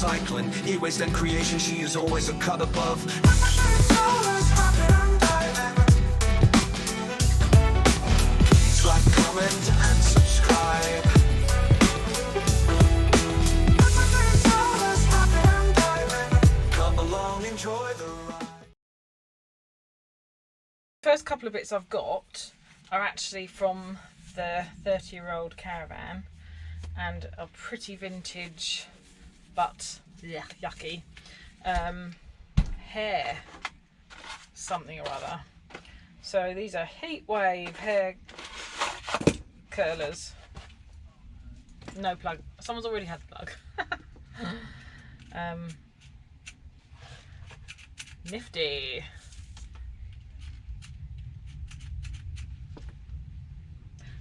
recycling. E-waste and creation, she is always a cut above. Please like, comment and subscribe. Come along, enjoy the ride. First couple of bits I've got are actually from the 30-year-old caravan and are pretty vintage but yucky hair something or other. So these are heat wave hair curlers. No plug. Someone's already had the plug. Nifty.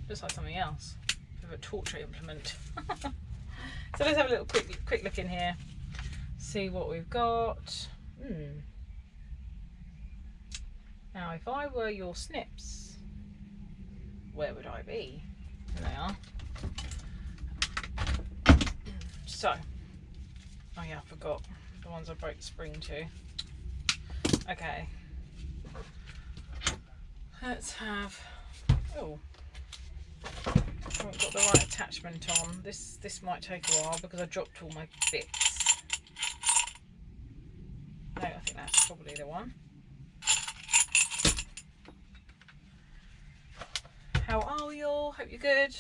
Looks like something else. Bit of a torture implement. So let's have a little quick look in here. See what we've got. Now, if I were your snips, where would I be? There they are. So, oh yeah, I forgot the ones I broke the spring to. Okay. Let's have. Oh. I haven't got the right attachment on. This might take a while because I dropped all my bits. No, I think that's probably the one. How are you all? Hope you're good.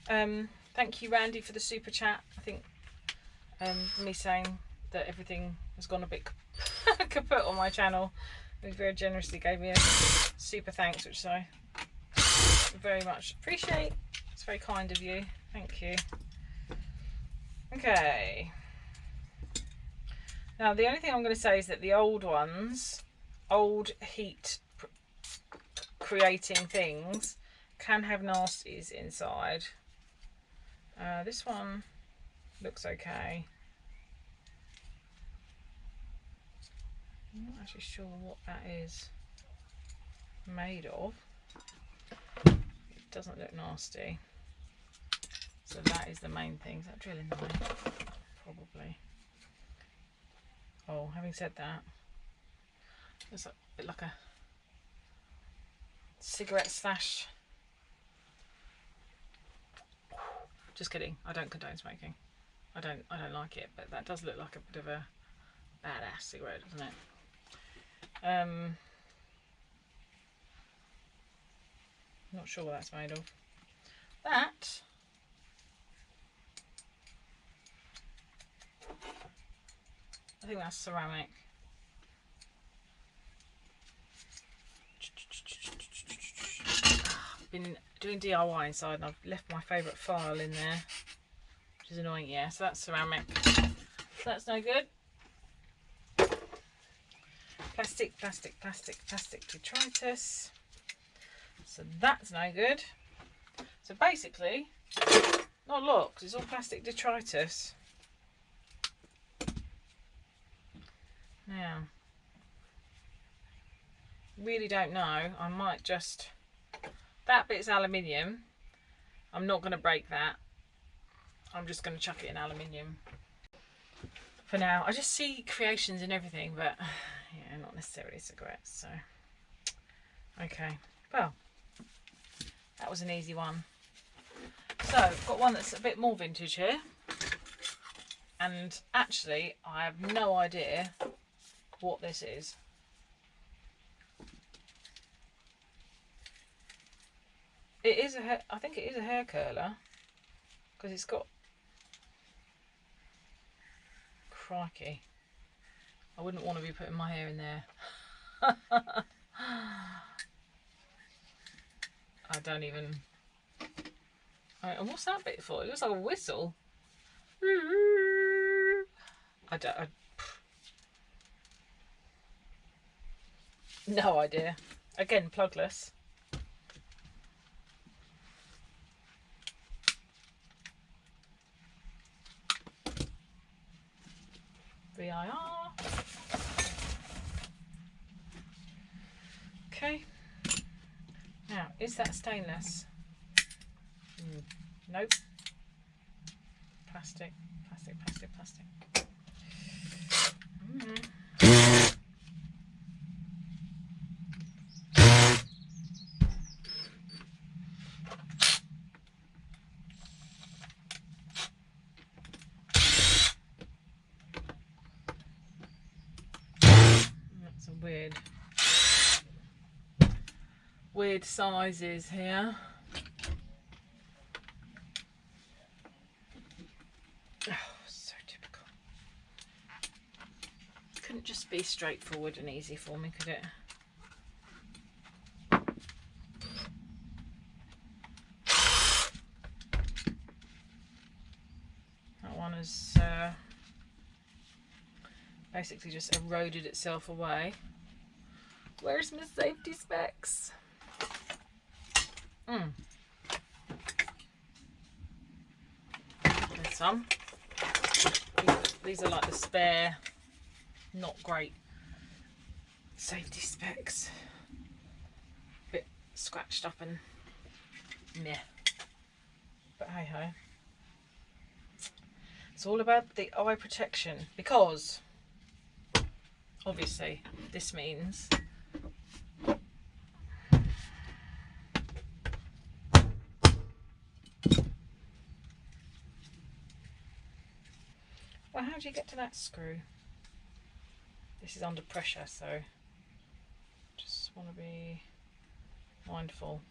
Thank you, Randy, for the super chat. I think me saying that everything has gone a bit kaput on my channel. He very generously gave me a super thanks, which I very much appreciate. It's very kind of you. Thank you. Okay. Now the only thing I'm going to say is that the old ones, old heat creating things, can have nasties inside. This one looks okay. I'm not actually sure what that is made of. It doesn't look nasty. So that is the main thing. Is that drilling line? Probably. Oh, having said that, it's a bit like a cigarette stash. Just kidding. I don't condone smoking. I don't like it, but that does look like a bit of a badass cigarette, doesn't it? Not sure what that's made of. That I think that's ceramic. I've been doing DIY inside and I've left my favourite file in there, which is annoying. Yeah, so that's ceramic. So that's no good. Plastic detritus. So that's no good. So basically, not a lot, because it's all plastic detritus. Now, really don't know. I might just. That bit's aluminium. I'm not going to break that. I'm just going to chuck it in aluminium for now. I just see creations in everything, but yeah, not necessarily cigarettes. So, okay. Well, that was an easy one. So, I've got one that's a bit more vintage here. And actually, I have no idea what this is. It is a hair, I think it is a hair curler, because it's got, crikey, I wouldn't want to be putting my hair in there. I don't even, and what's that bit for? It looks like a whistle. No idea. Again, plugless. VIR. Okay. Now, is that stainless? Nope. Plastic. plastic. That's a weird sizes here. Oh, so typical. Couldn't just be straightforward and easy for me, could it? That one has basically just eroded itself away. Where's my safety specs? There's some. These are like the spare, not great safety specs. Bit scratched up and meh. But hey ho. It's all about the eye protection, because obviously this means well, how do you get to that screw? This is under pressure, so just want to be mindful.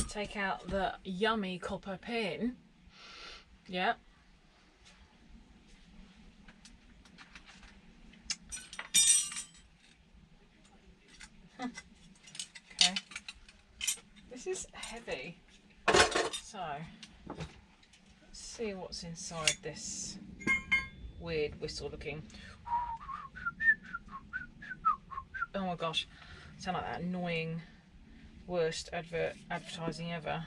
Take out the yummy copper pin. Yeah. Okay. This is heavy. So, let's see what's inside this weird whistle looking. Oh my gosh. Sound like that annoying worst advertising ever.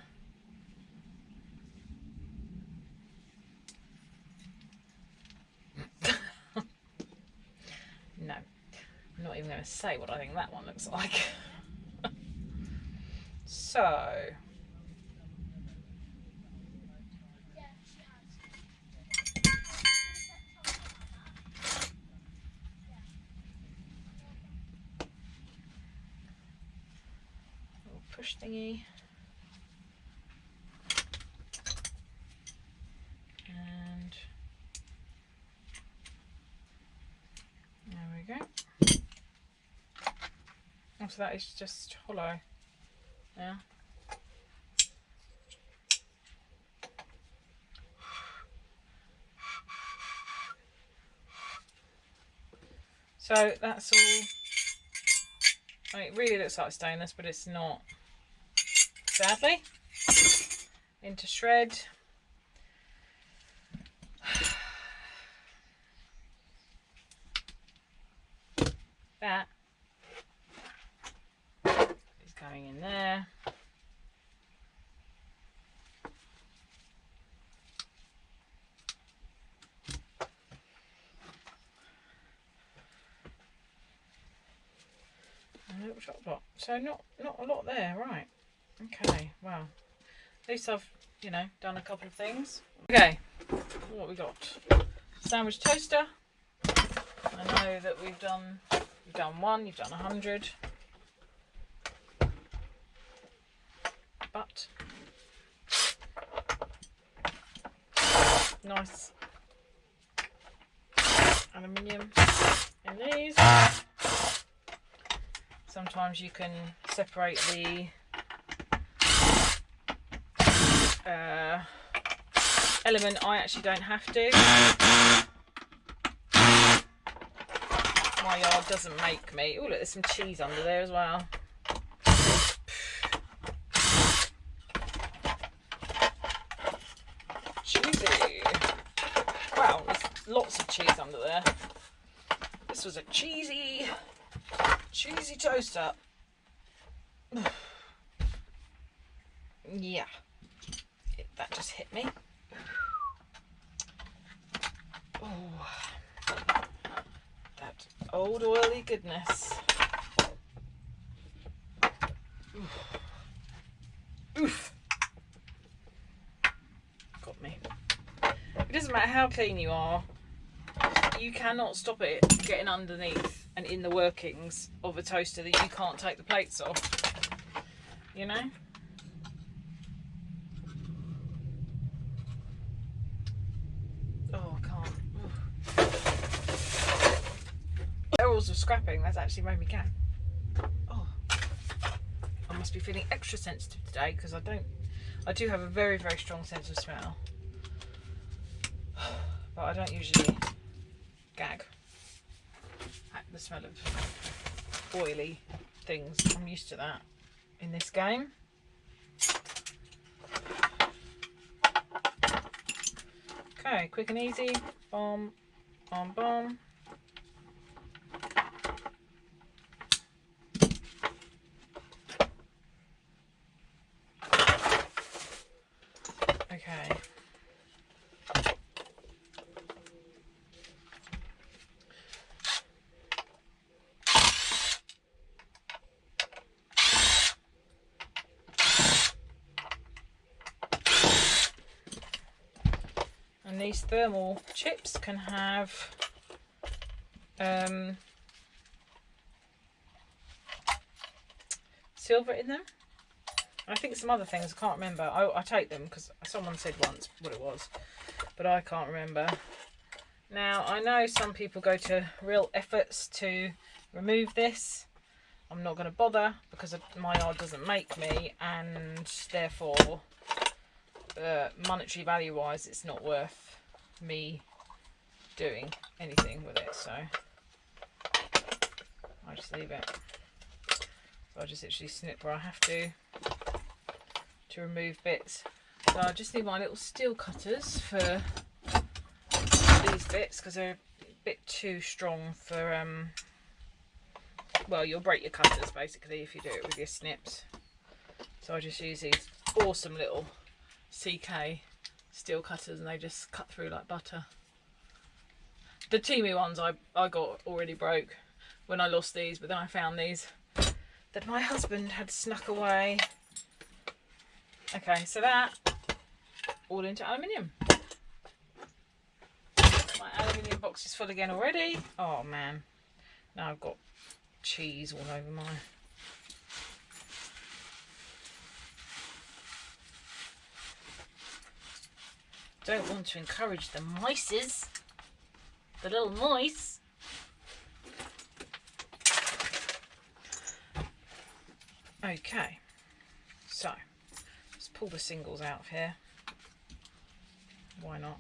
No, I'm not even going to say what I think that one looks like. So, little push thingy. And there we go. Oh, so that is just hollow. Yeah. So that's all. I mean, it really looks like stainless, but it's not. Sadly, into shred. That is going in there. A little shot block. So not a lot there, right? Okay, wow. At least I've, you know, done a couple of things. Okay, what we got? Sandwich toaster. I know that you've done one, you've done 100. But nice aluminium in these. Sometimes you can separate the element. I actually don't have to. My yard doesn't make me. Oh look, there's some cheese under there as well. Cheesy. Wow, there's lots of cheese under there. This was a cheesy toaster. Yeah, that just hit me. Oh, old oily goodness. Oof. Oof. Got me. It doesn't matter how clean you are, you cannot stop it getting underneath and in the workings of a toaster that you can't take the plates off. You know? Oh, I can't. Perils of scrapping, that's actually made me gag. Oh, I must be feeling extra sensitive today because I do have a very, very strong sense of smell. But I don't usually gag at the smell of oily things. I'm used to that in this game. Okay, quick and easy. Bomb, bomb, bomb. Okay. And these thermal chips can have silver in them. I think some other things, I can't remember. I take them because someone said once what it was, but I can't remember. Now, I know some people go to real efforts to remove this. I'm not going to bother because my yard doesn't make me, and therefore, monetary value wise, it's not worth me doing anything with it. So, I just leave it. So I just literally snip where I have to remove bits. So I just need my little steel cutters for these bits because they're a bit too strong for well, you'll break your cutters basically if you do it with your snips. So I just use these awesome little CK steel cutters and they just cut through like butter. The Timu ones I got already broke when I lost these, but then I found these that my husband had snuck away. Okay, so that all into aluminium. My aluminium box is full again already. Oh man, now I've got cheese all over mine. Don't want to encourage the mices, the little mice. Okay, so let's pull the singles out of here. Why not?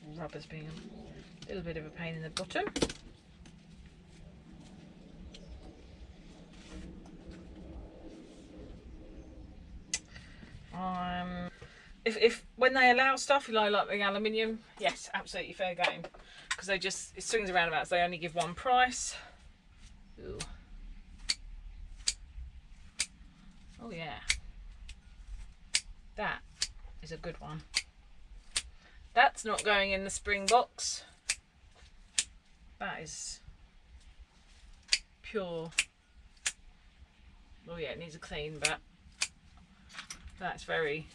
The rubber's being a little bit of a pain in the bottom. If when they allow stuff, you like the aluminium, yes, absolutely fair game, because they just, it swings and roundabouts. They only give one price. Ooh. Oh yeah, that is a good one. That's not going in the spring box. That is pure. Oh yeah, it needs a clean, but that's very,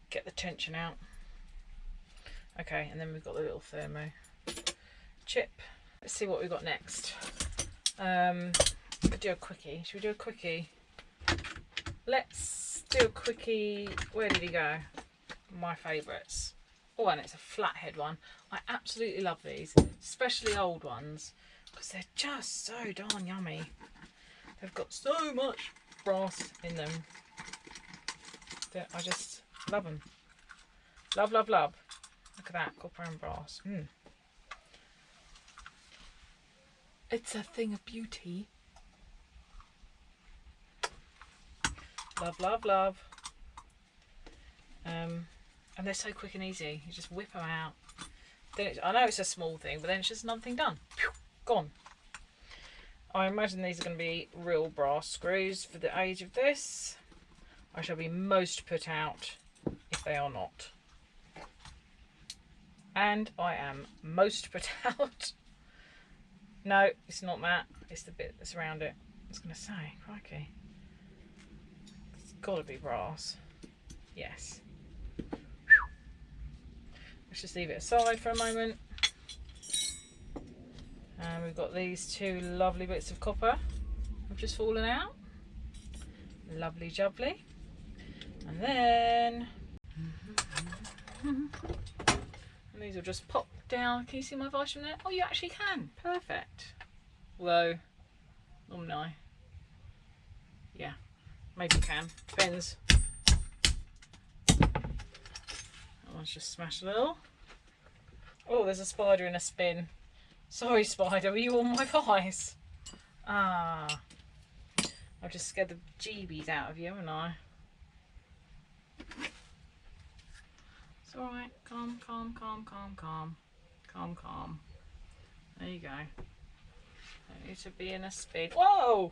get the tension out. Okay, and then we've got the little thermo chip. Let's see what we've got next. Could do a quickie. Should we do a quickie? Let's do a quickie. Where did he go? My favourites. Oh, and it's a flathead one. I absolutely love these, especially old ones, because they're just so darn yummy. They've got so much brass in them. I just love them. Love, love, love. Look at that, copper and brass. It's a thing of beauty. Love, love, love. And they're so quick and easy. You just whip them out. Then I know it's a small thing, but then it's just another thing done. Gone. I imagine these are going to be real brass screws for the age of this. I shall be most put out if they are not. And I am most put out. No, it's not that. It's the bit that's around it. I was going to say, crikey. It's got to be brass. Yes. Let's just leave it aside for a moment. And we've got these two lovely bits of copper have just fallen out. Lovely jubbly. And then and these will just pop down. Can you see my vice from there? Oh, you actually can. Perfect. Although, no. Yeah, maybe you can. Depends. That one's just smashed a little. Oh, there's a spider in a spin. Sorry, spider, were you on my vice? Ah. I've just scared the jeebies out of you, haven't I? It's alright. Calm, calm, calm, calm, calm. Calm, calm. There you go. Don't need to be in a spin. Whoa!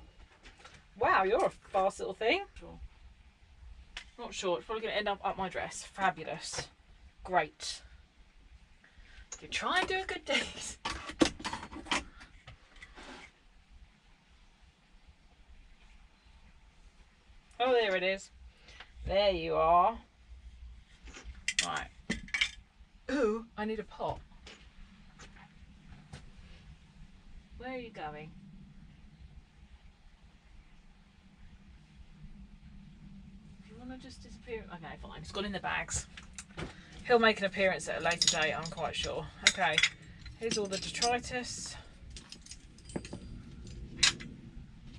Wow, you're a fast little thing. Not sure. It's probably going to end up my dress. Fabulous. Great. You try and do a good deed. Oh, there it is. There you are. Right. Ooh, I need a pot. Where are you going? Do you want to just disappear? Okay, fine. It's gone in the bags. He'll make an appearance at a later date, I'm quite sure. Okay, here's all the detritus,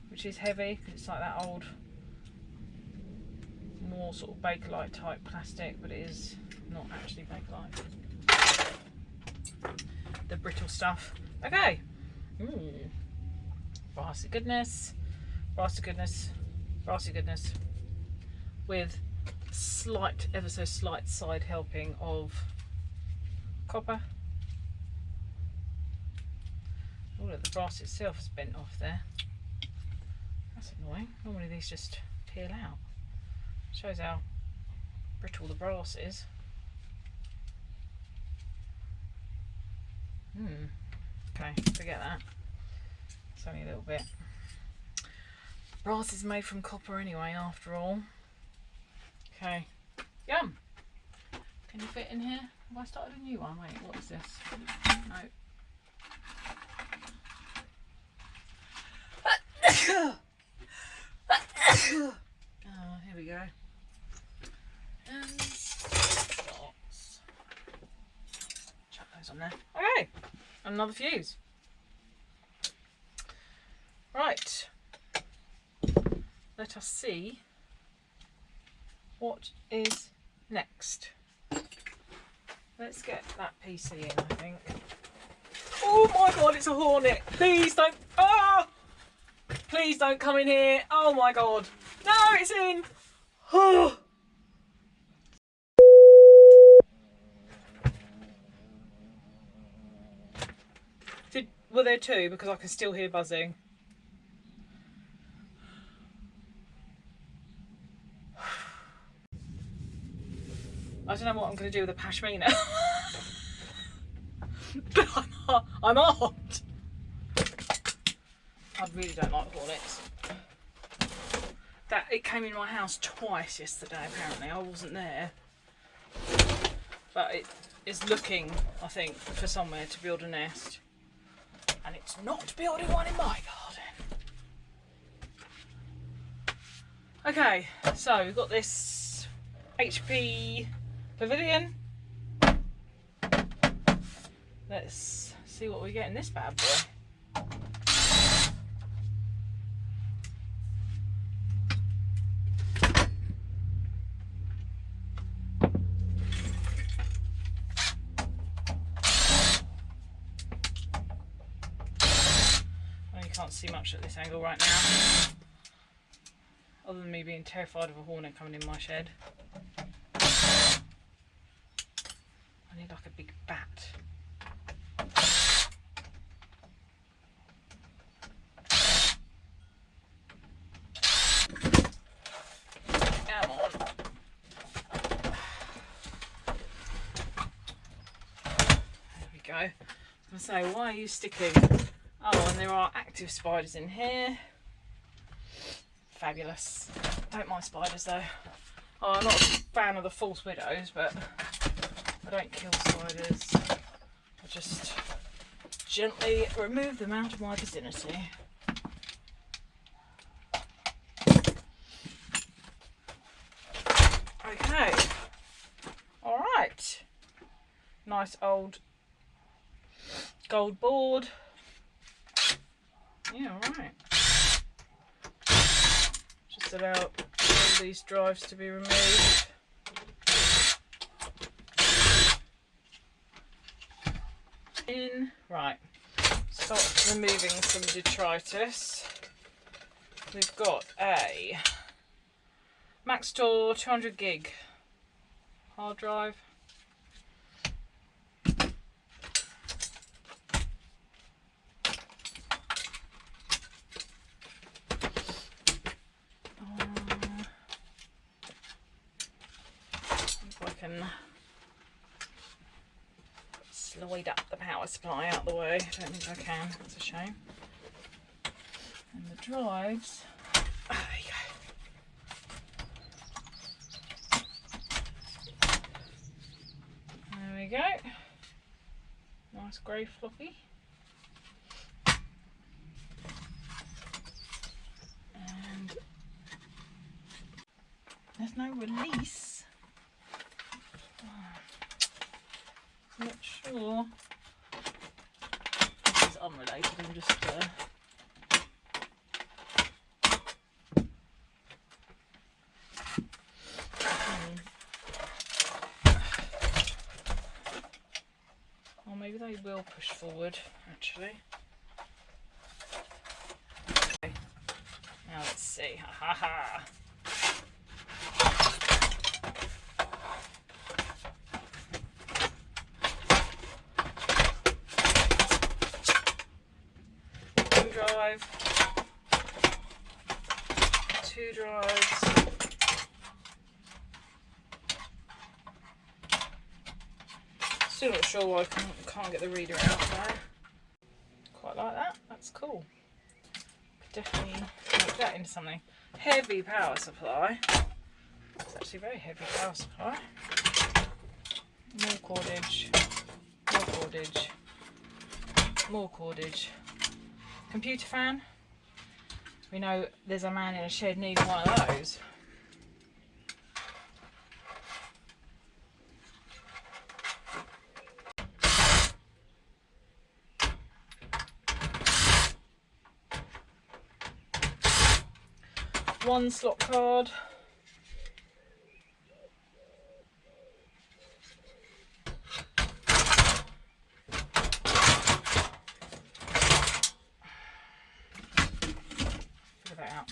which is heavy. It's like that old, more sort of Bakelite type plastic, but it is not actually Bakelite. The brittle stuff. Okay. Brassy goodness, brassy goodness, brassy goodness, with slight, ever so slight side helping of copper. Oh, look, the brass itself is bent off there. That's annoying. Normally these just peel out. Shows how brittle the brass is. Okay, forget that. It's only a little bit. Brass is made from copper anyway, after all. Okay. Yum! Can you fit in here? Have I started a new one? Wait, what is this? No. Oh, here we go. And dots. Chuck those on there. Okay, another fuse. Right. Let us see what is next. Let's get that PC in, I think. Oh my god, it's a hornet. Please don't. Ah! Please don't come in here. Oh my god. No, it's in. Oh. Were there two? Because I can still hear buzzing. I don't know what I'm going to do with a pashmina. But I'm armed. I really don't like hornets. It came in my house twice yesterday, apparently. I wasn't there. But it is looking, I think, for somewhere to build a nest. And it's not building one in my garden. Okay, so we've got this HP Pavilion. Let's see what we get in this bad boy. Well, you can't see much at this angle right now, other than me being terrified of a hornet coming in my shed. I need like a big bat. I say, why are you sticking? Oh, and there are active spiders in here. Fabulous. Don't mind spiders though. Oh, I'm not a fan of the false widows, but I don't kill spiders. I just gently remove them out of my vicinity. Okay. Alright. Nice old gold board. Yeah, alright. Just allow all these drives to be removed. Right, start removing some detritus. We've got a Maxtor 200 gig hard drive. If I can slide up the power supply out the way. I don't think I can, that's a shame. And the drives, there you go. There we go. Nice grey floppy. And there's no release. Not sure. This is unrelated, I'm just or maybe they will push forward actually. Okay. Now let's see. Ha ha ha. Drive, 2 drives, still not sure why I can't get the reader out there. Quite like that, that's cool. Could definitely make that into something. Heavy power supply. It's actually a very heavy power supply. More cordage, more cordage, more cordage. Computer fan. We know there's a man in a shed needing one of those. One slot card.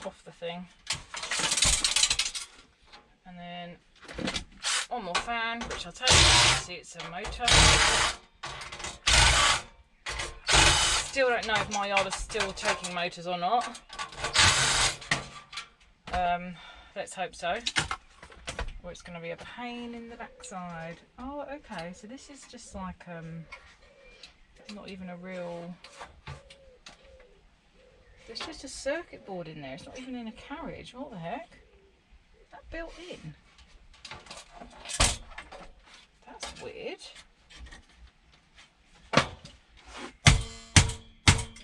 Off the thing, and then one more fan, which I'll take. See, it's a motor. Still don't know if my yard is still taking motors or not. Let's hope so, or it's going to be a pain in the backside. Oh, okay, so this is just like not even a real. There's just a circuit board in there. It's not even in a carriage. What the heck? Is that built in? That's weird.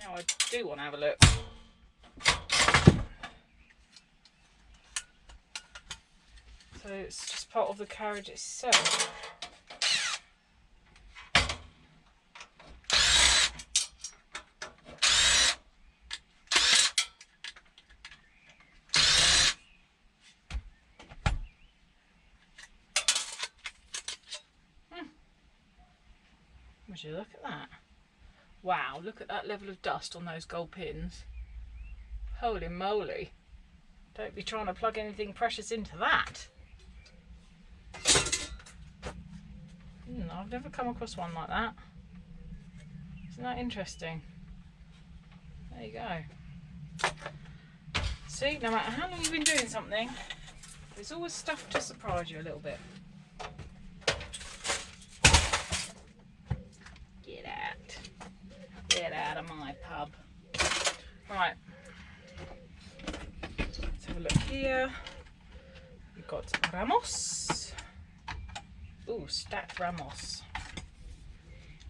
Now I do want to have a look. So it's just part of the carriage itself. Would you look at that? Wow, look at that level of dust on those gold pins. Holy moly. Don't be trying to plug anything precious into that. I've never come across one like that. Isn't that interesting? There you go. See, no matter how long you've been doing something, there's always stuff to surprise you a little bit. Get out. Get out of my pub. Right. Let's have a look here. We've got Ramos. Ooh, stacked Ramos.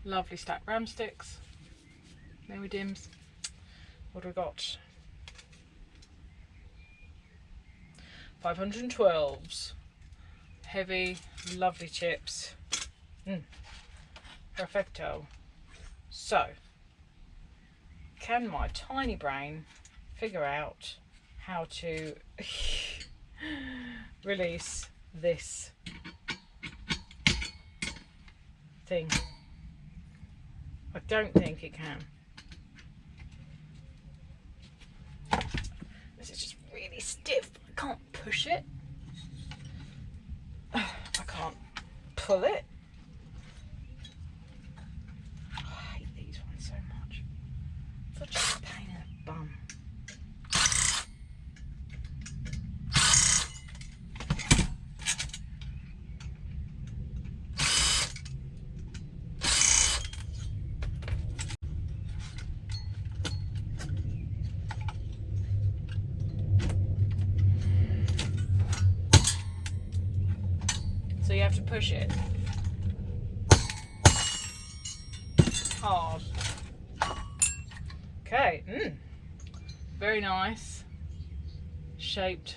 Lovely stacked ram sticks. Merry dims. What do we got? 512s. Heavy, lovely chips. Perfecto. So, can my tiny brain figure out how to release this thing? I don't think it can. This is just really stiff. I can't push it. I can't pull it. I hate these ones so much. Such a pain in the bum. So you have to push it hard. Okay, very nice shaped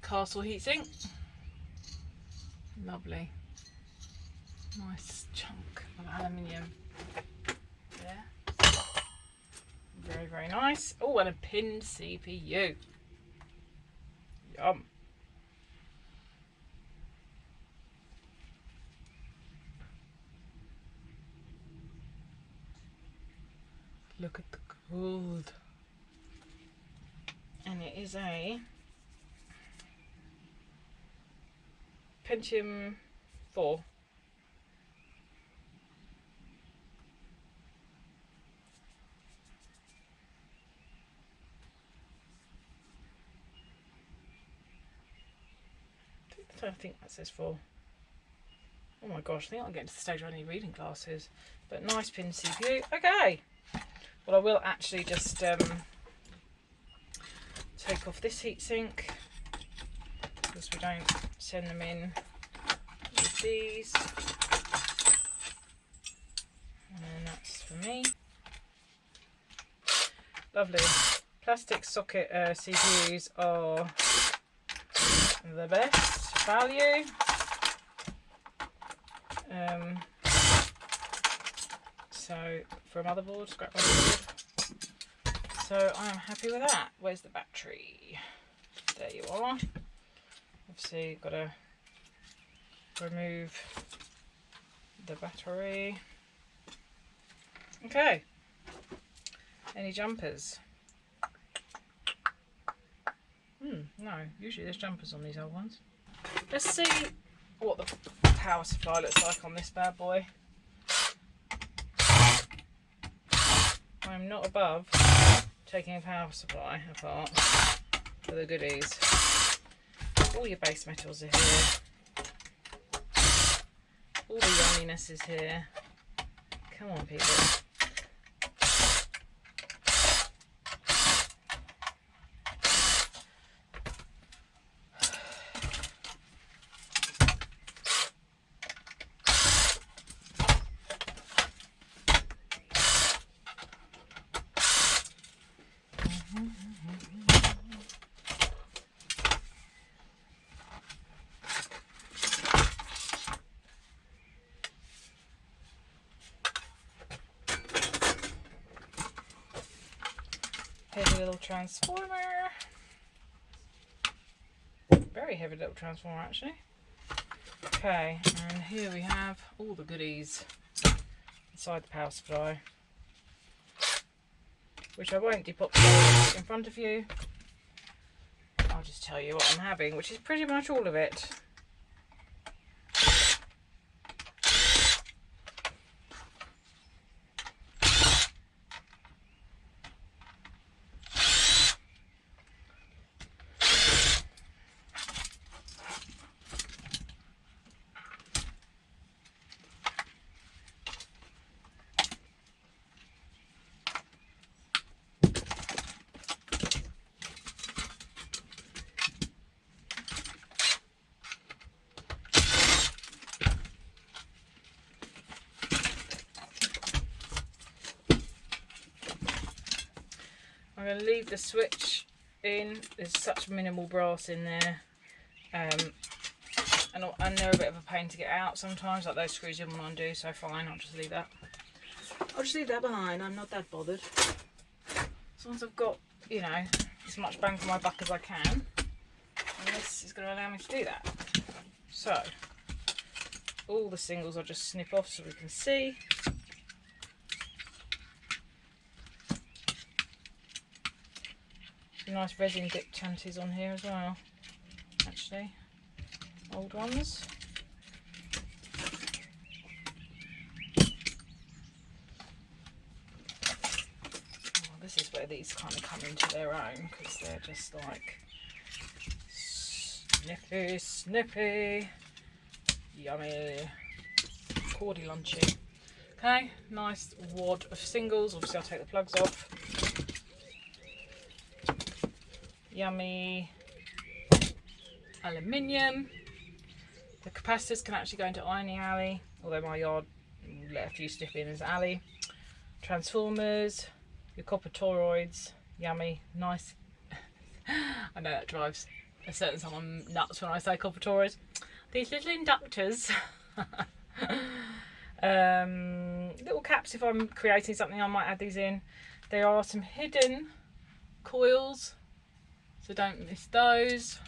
castle heatsink. Lovely, nice chunk of aluminium there. Very, very nice. Oh, and a pinned CPU. Yum. Look at the gold. And it is a Pentium 4. I don't think that says 4. Oh my gosh, I think I'm getting to the stage where I need reading glasses. But nice pin CPU. Okay. Well, I will actually just take off this heatsink because we don't send them in with these. And then that's for me. Lovely. Plastic socket CPUs are the best value. So for a motherboard, scrap motherboard. So I am happy with that. Where's the battery? There you are. Obviously got to remove the battery. Okay. Any jumpers? No, usually there's jumpers on these old ones. Let's see what the power supply looks like on this bad boy. I'm not above taking a power supply apart for the goodies. All your base metals are here. All the yumminess is here. Come on, people. Heavy little transformer. Very heavy little transformer actually. Okay, and here we have all the goodies inside the power supply, which I won't depopulate in front of you. I'll just tell you what I'm having, which is pretty much all of it. I'm going to leave the switch in. There's such minimal brass in there. And they're a bit of a pain to get out sometimes, like those screws you want to undo, so fine, I'll just leave that. I'll just leave that behind, I'm not that bothered. As long as I've got, you know, as much bang for my buck as I can. And this is going to allow me to do that. So, all the singles I'll just snip off so we can see. Some nice resin dip chanties on here as well, actually. Old ones. Oh, this is where these kind of come into their own, because they're just like snippy, snippy, yummy, cordy lunchy. Okay, nice wad of singles. Obviously I'll take the plugs off. Yummy aluminium. The capacitors can actually go into ironing alley, although my yard let a few slip in as alley. Transformers, your copper toroids, yummy, nice. I know that drives a certain someone nuts when I say copper toroids. These little inductors. Little caps, if I'm creating something I might add these in. There are some hidden coils, so don't miss those.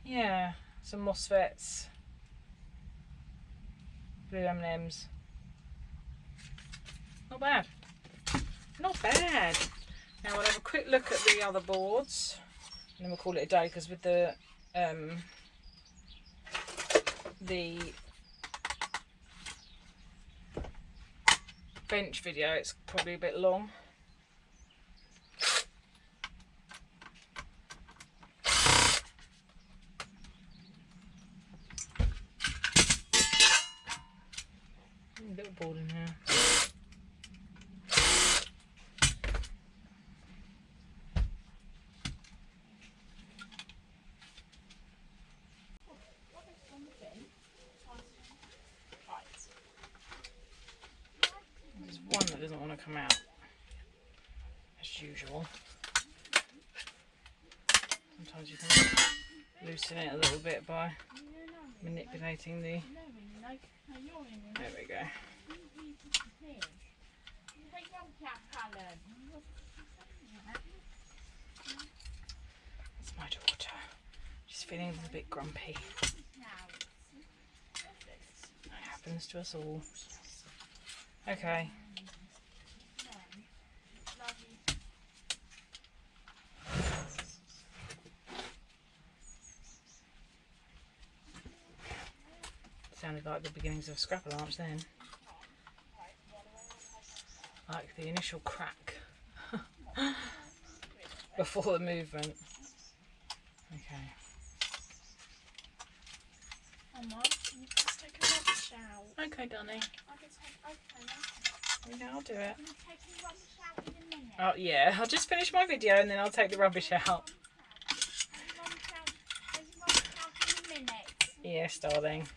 Yeah, some MOSFETs, blue M&Ms. Not bad. Not bad. Now we'll have a quick look at the other boards, and then we'll call it a day, because with the bench video it's probably a bit long. Little board in here. There's one that doesn't want to come out, as usual. Sometimes you can loosen it a little bit by manipulating the... There we go. That's my daughter. She's feeling a little bit grumpy. That happens to us all. Okay. Sounded like the beginnings of a scrap alarms then. Like the initial crack before the movement. Okay. Mum, can you just take a rubbish out? Okay, Dunny. Okay, Yeah, I'll do it. can you take the rubbish out in a minute? Oh yeah, I'll just finish my video and then I'll take the rubbish out. Rubbish out in a minute. Yes, darling.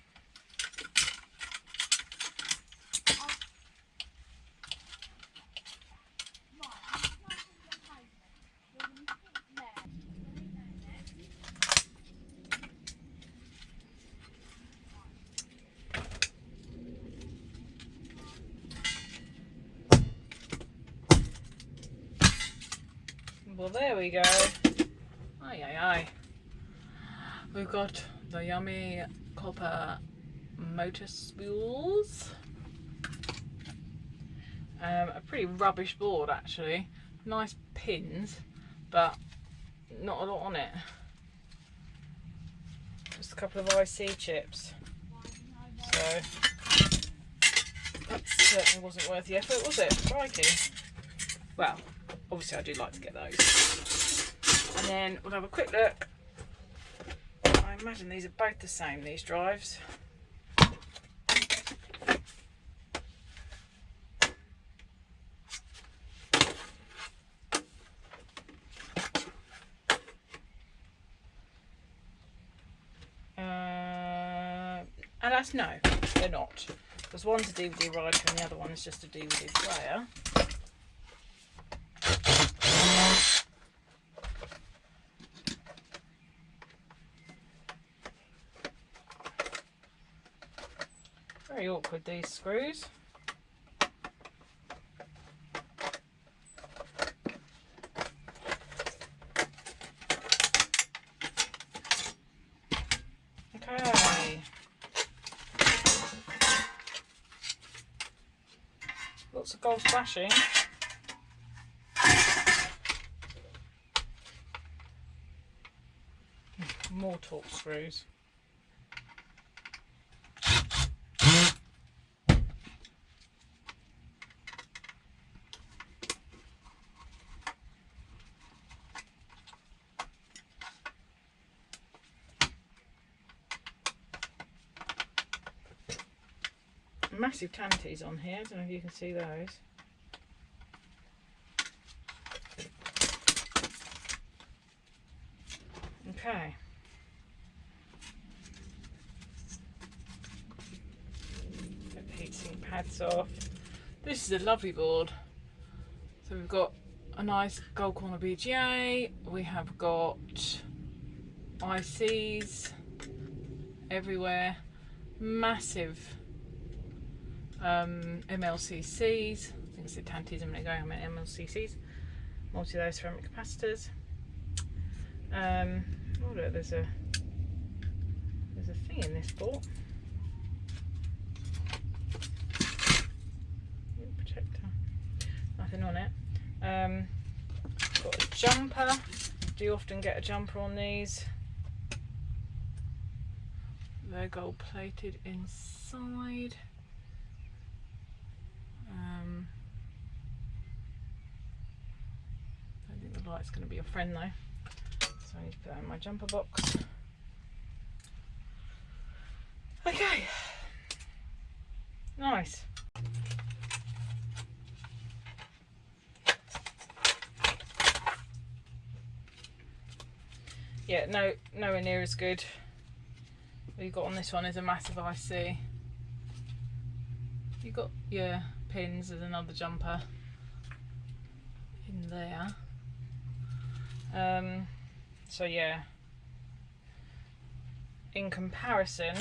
Well, there we go. Aye, aye, aye. We've got the yummy copper motor spools. A pretty rubbish board, actually. Nice pins, but not a lot on it. Just a couple of IC chips. So that certainly wasn't worth the effort, was it? Crikey. Well, obviously I do like to get those. And then we'll have a quick look. I imagine these are both the same, these drives. Alas, no, they're not. Because one's a DVD writer and the other one is just a DVD player. Very awkward, these screws. Okay. Lots of gold flashing. More torque screws. Massive tanties on here, I don't know if you can see those. Okay. Get the heatsink pads off. This is a lovely board. So we've got a nice gold corner BGA, we have got ICs everywhere, massive MLCCs, I think I said tanties a minute ago, I meant MLCCs, multi those ceramic capacitors. Oh look, there's a thing in this board. Protector. Nothing on it. Got a jumper. Do you often get a jumper on these? They're gold plated inside. I don't think the light's going to be your friend though, so I need to put that in my jumper box. Okay, nice. Yeah, nowhere near as good. What you got on this one is a massive IC. You got your pins. There's another jumper in there. So yeah, in comparison,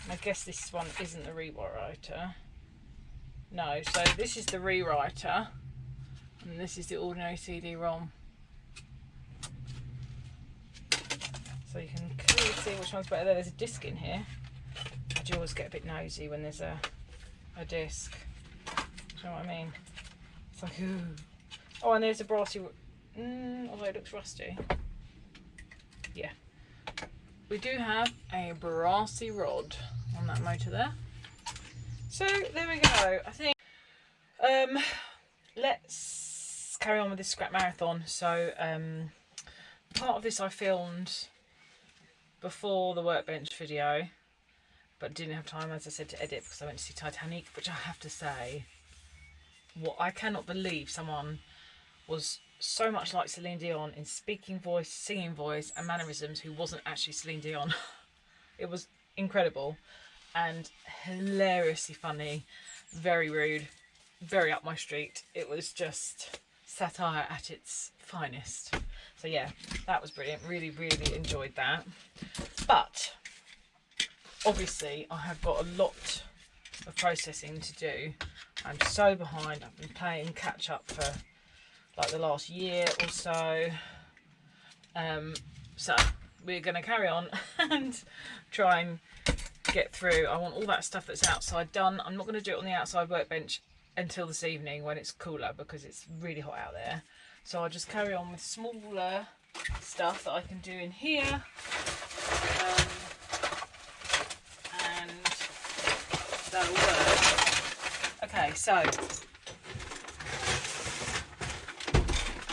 I guess this one isn't the rewriter. No, so this is the rewriter, and this is the ordinary CD-ROM. So you can clearly see which one's better. There's a disc in here. I do always get a bit nosy when there's a disc. Do you know what I mean? It's like, ooh. Oh, and there's a brassy, although it looks rusty. Yeah. We do have a brassy rod on that motor there. So there we go. I think let's carry on with this scrap marathon. So part of this I filmed before the workbench video, but didn't have time, as I said, to edit because I went to see Titanic, which I have to say, what I cannot believe someone was so much like Celine Dion in speaking voice, singing voice and mannerisms who wasn't actually Celine Dion. It was incredible and hilariously funny, very rude, very up my street. It was just satire at its finest. So yeah, that was brilliant. Really, really enjoyed that. But obviously I have got a lot of processing to do. I'm so behind. I've been playing catch up for like the last year or so. So we're going to carry on and try and get through. I want all that stuff that's outside done. I'm not going to do it on the outside workbench until this evening when it's cooler because it's really hot out there. So I'll just carry on with smaller stuff that I can do in here. And that'll work. Okay, so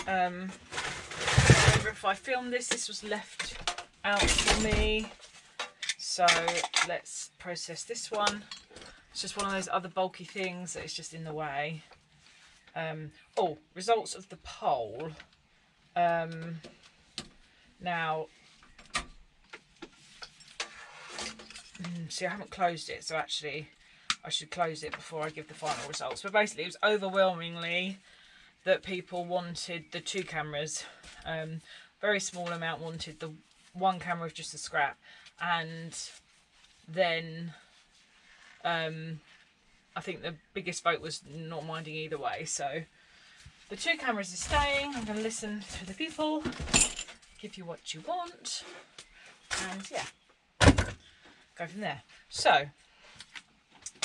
remember, if I filmed this was left out for me. So let's process this one. It's just one of those other bulky things that is just in the way. Oh, results of the poll. Now, see, I haven't closed it, so actually I should close it before I give the final results. But basically, it was overwhelmingly that people wanted the 2 cameras. Very small amount wanted the 1 camera with just a scrap, and then I think the biggest vote was not minding either way. So the 2 cameras is staying. I'm going to listen to the people, give you what you want, and yeah, go from there. So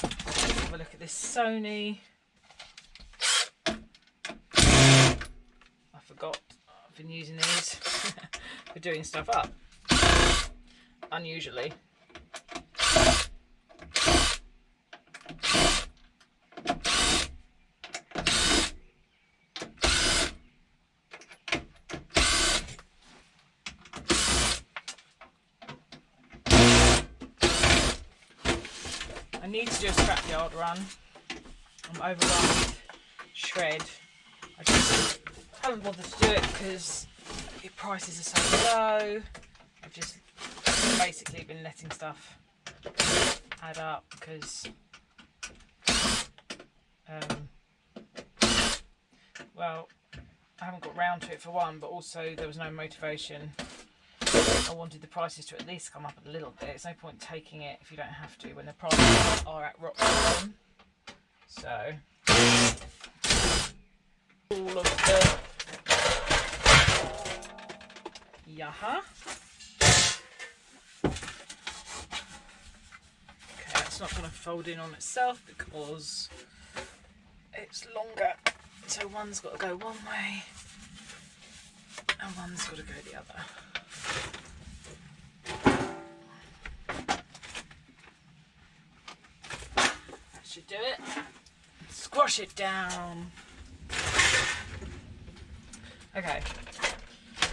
let's have a look at this Sony. I forgot I've been using these for doing stuff up, unusually. I need to do a scrapyard run. I'm overrun with shred. I just haven't bothered to do it because the prices are so low. I've just basically been letting stuff add up because well, I haven't got round to it for one, but also there was no motivation. I wanted the prices to at least come up a little bit. It's no point taking it if you don't have to when the prices are at rock bottom. So all of the yaha. Okay, that's not going to fold in on itself because it's longer. So one's got to go one way and one's got to go the other. That should do it. Squash it down. Okay,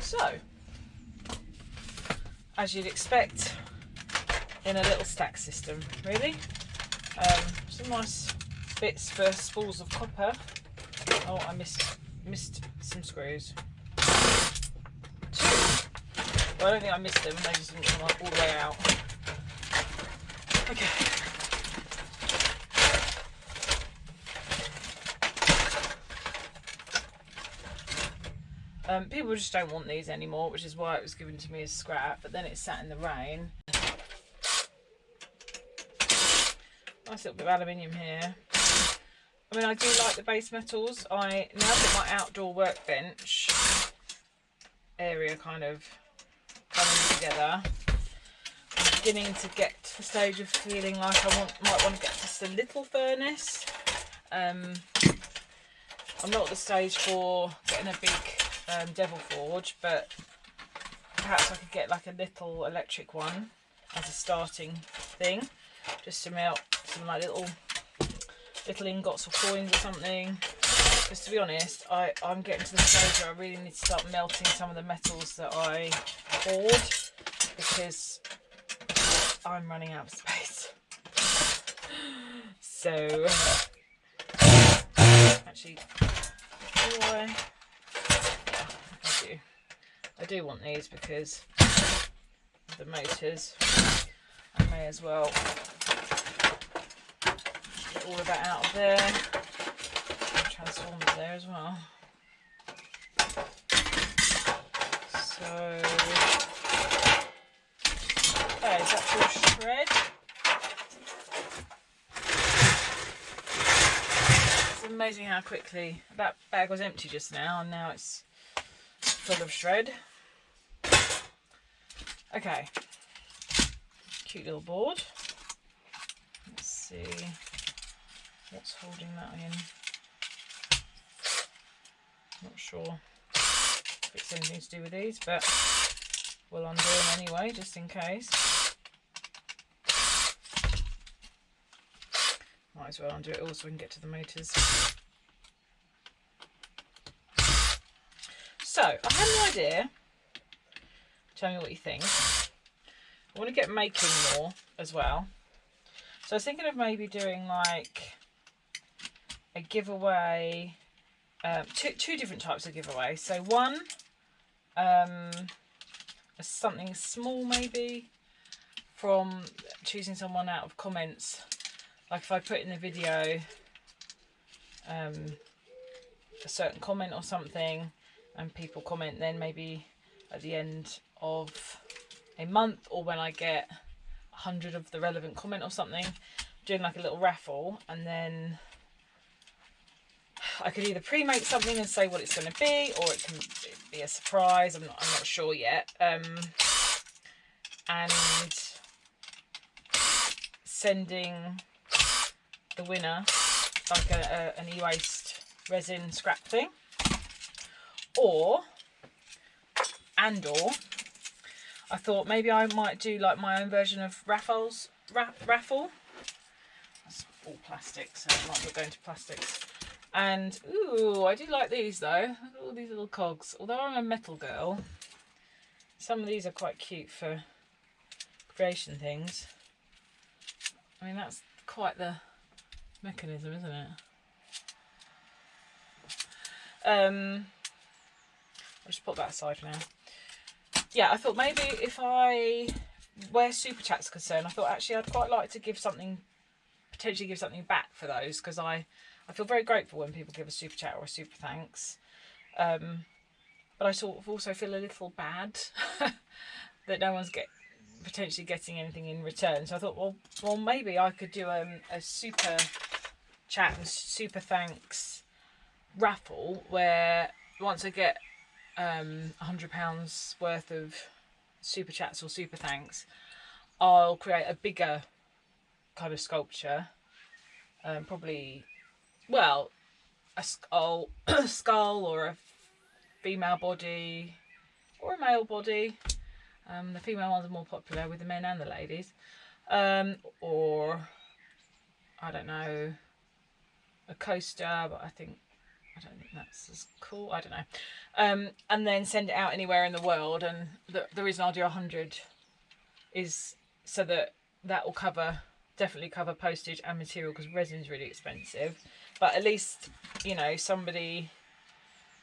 so as you'd expect in a little stack system, really. Some nice bits for spools of copper. Oh, I missed some screws. 2. Well, I don't think I missed them, they just didn't come all the way out. Okay. People just don't want these anymore, which is why it was given to me as scrap, but then it sat in the rain. Nice little bit of aluminium here. I mean, I do like the base metals. Now that my outdoor workbench area kind of coming together, I'm beginning to get to the stage of feeling like I might want to get just a little furnace. I'm not at the stage for getting a big devil forge, but perhaps I could get like a little electric one as a starting thing, just to melt some like little ingots or coins or something. Because to be honest, I'm getting to the stage where I really need to start melting some of the metals that I hoard, because I'm running out of space. So actually, I do want these because of the motors. I may as well get all of that out of there. Transformers there as well. So, okay, is that your shred? It's amazing how quickly that bag was empty just now, and now it's full of shred. Okay, cute little board. Let's see what's holding that in. Not sure if it's anything to do with these, but we'll undo them anyway, just in case. Might as well undo it all so we can get to the motors. So, I had an idea. Tell me what you think. I want to get making more as well. So I was thinking of maybe doing like a giveaway, two different types of giveaway. So one, something small maybe, from choosing someone out of comments. Like if I put in the video a certain comment or something, and people comment, then maybe at the end of a month, or when I get 100 of the relevant comment or something, doing like a little raffle, and then I could either pre-make something and say what it's going to be, or it can be a surprise. I'm not sure yet. And sending the winner like an e-waste resin scrap thing, or I thought maybe I might do like my own version of raffle. That's all plastic, so I might be going to plastics. And ooh, I do like these though. Look at all these little cogs. Although I'm a metal girl, some of these are quite cute for creation things. I mean, that's quite the mechanism, isn't it? I'll just put that aside for now. Yeah, I thought maybe if where Super Chat's concerned, I thought actually I'd quite like to potentially give something back for those, because I feel very grateful when people give a Super Chat or a Super Thanks. But I sort of also feel a little bad that no one's potentially getting anything in return. So I thought, well, maybe I could do a Super Chat and Super Thanks raffle where once I get £100 worth of Super Chats or Super Thanks, I'll create a bigger kind of sculpture, probably, well, a skull or a female body or a male body. The female ones are more popular with the men and the ladies, or I don't know, a coaster, but I don't think that's as cool. I don't know. And then send it out anywhere in the world. And the reason I'll do 100 is so that will definitely cover postage and material, because resin's really expensive. But at least, you know, somebody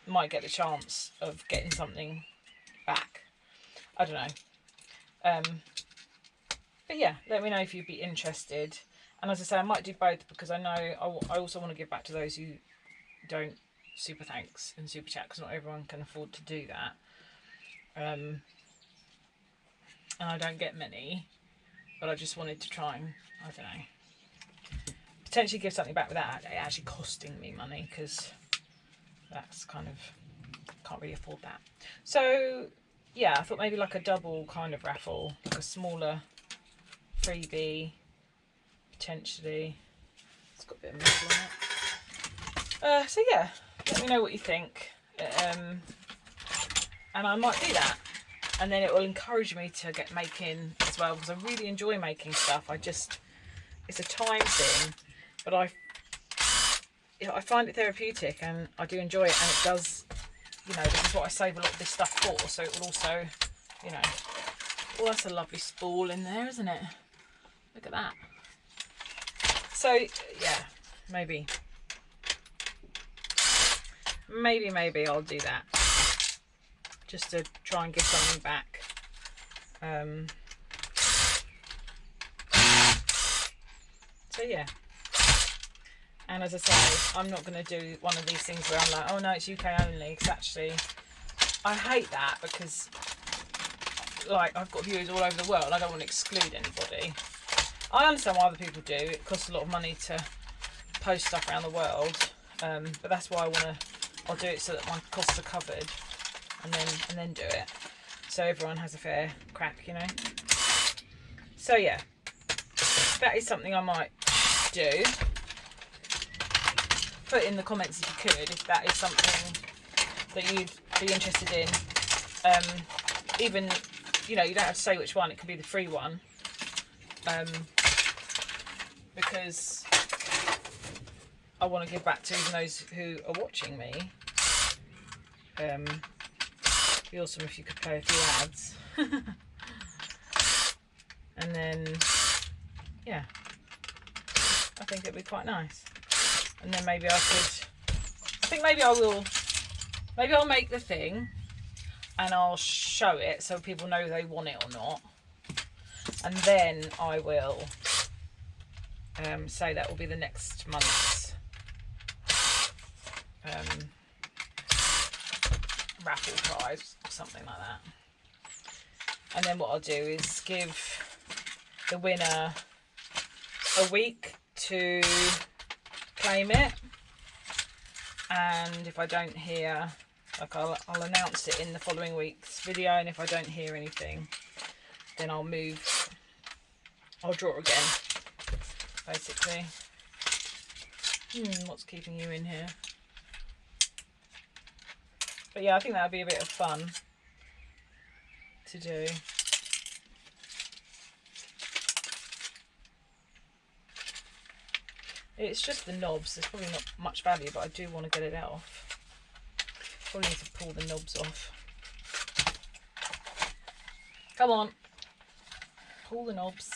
might get the chance of getting something back. I don't know. But yeah, let me know if you'd be interested. And as I say, I might do both, because I know I also want to give back to those who don't Super Thanks and Super Chat, because not everyone can afford to do that. And I don't get many, but I just wanted to try and, I don't know, potentially give something back without it actually costing me money, because that's kind of, can't really afford that. So yeah, I thought maybe like a double kind of raffle, like a smaller freebie potentially. It's got a bit of metal on it. So yeah, let me know what you think, and I might do that, and then it will encourage me to get making as well, because I really enjoy making stuff. It's a time thing, but I find it therapeutic, and I do enjoy it, and it does, you know, this is what I save a lot of this stuff for, so it will also, you know, oh, that's a lovely spool in there, isn't it? Look at that. So yeah, maybe I'll do that, just to try and give something back. So yeah, and as I say, I'm not going to do one of these things where I'm like, oh no, it's UK only, because actually I hate that, because like I've got viewers all over the world. I don't want to exclude anybody. I understand why other people do. It costs a lot of money to post stuff around the world, but that's why I'll do it so that my costs are covered, and then do it, so everyone has a fair crack, you know. So yeah, that is something I might do. Put in the comments if you could, if that is something that you'd be interested in. Even, you know, you don't have to say which one, it could be the free one, because I want to give back to even those who are watching me. It'd be awesome if you could play a few ads. And then yeah, I think it'd be quite nice. And then maybe I'll make the thing and I'll show it so people know they want it or not, and then I will say that will be the next month's raffle prize or something like that. And then what I'll do is give the winner a week to claim it, and if I don't hear, like I'll announce it in the following week's video, and if I don't hear anything, then I'll draw again, basically. What's keeping you in here? But yeah, I think that would be a bit of fun to do. It's just the knobs. There's probably not much value, but I do want to get it off. Probably need to pull the knobs off. Come on. Pull the knobs.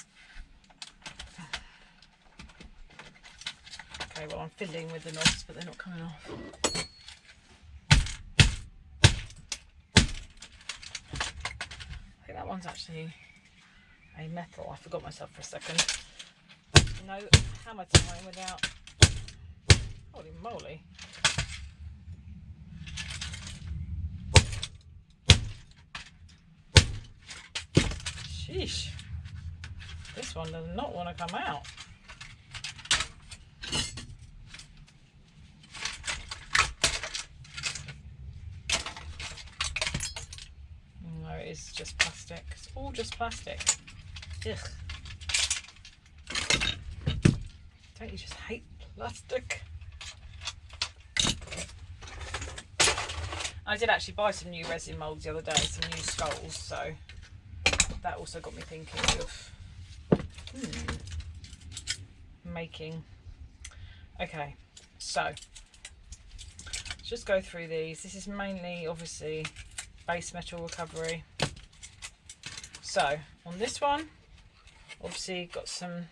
Okay, well, I'm fiddling with the knobs, but they're not coming off. I think that one's actually a metal. I forgot myself for a second. No hammer time without... Holy moly. Sheesh. This one does not want to come out. No, it is just plastic. It's all just plastic. Ugh. Don't you just hate plastic? I did actually buy some new resin moulds the other day, some new skulls, so that also got me thinking of making. Okay, so let's just go through these. This is mainly obviously base metal recovery. So on this one, obviously got some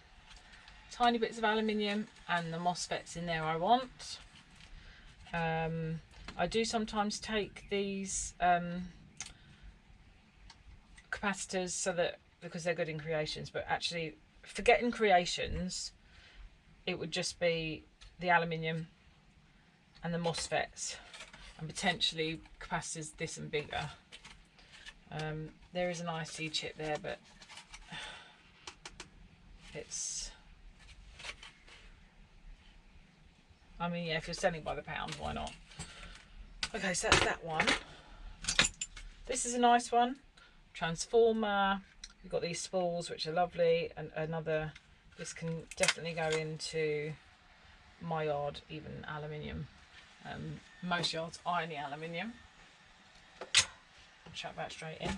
tiny bits of aluminium and the MOSFETs in there I want. I do sometimes take these capacitors so that, because they're good in creations, but actually forgetting creations, it would just be the aluminium and the MOSFETs and potentially capacitors this and bigger. There is an IC chip there, but it's, I mean, yeah, if you're selling by the pound, why not? Okay, so that's that one. This is a nice one. Transformer. We've got these spools, which are lovely, and another, this can definitely go into my yard, even aluminium. Most yards are only aluminium. Chuck that straight in.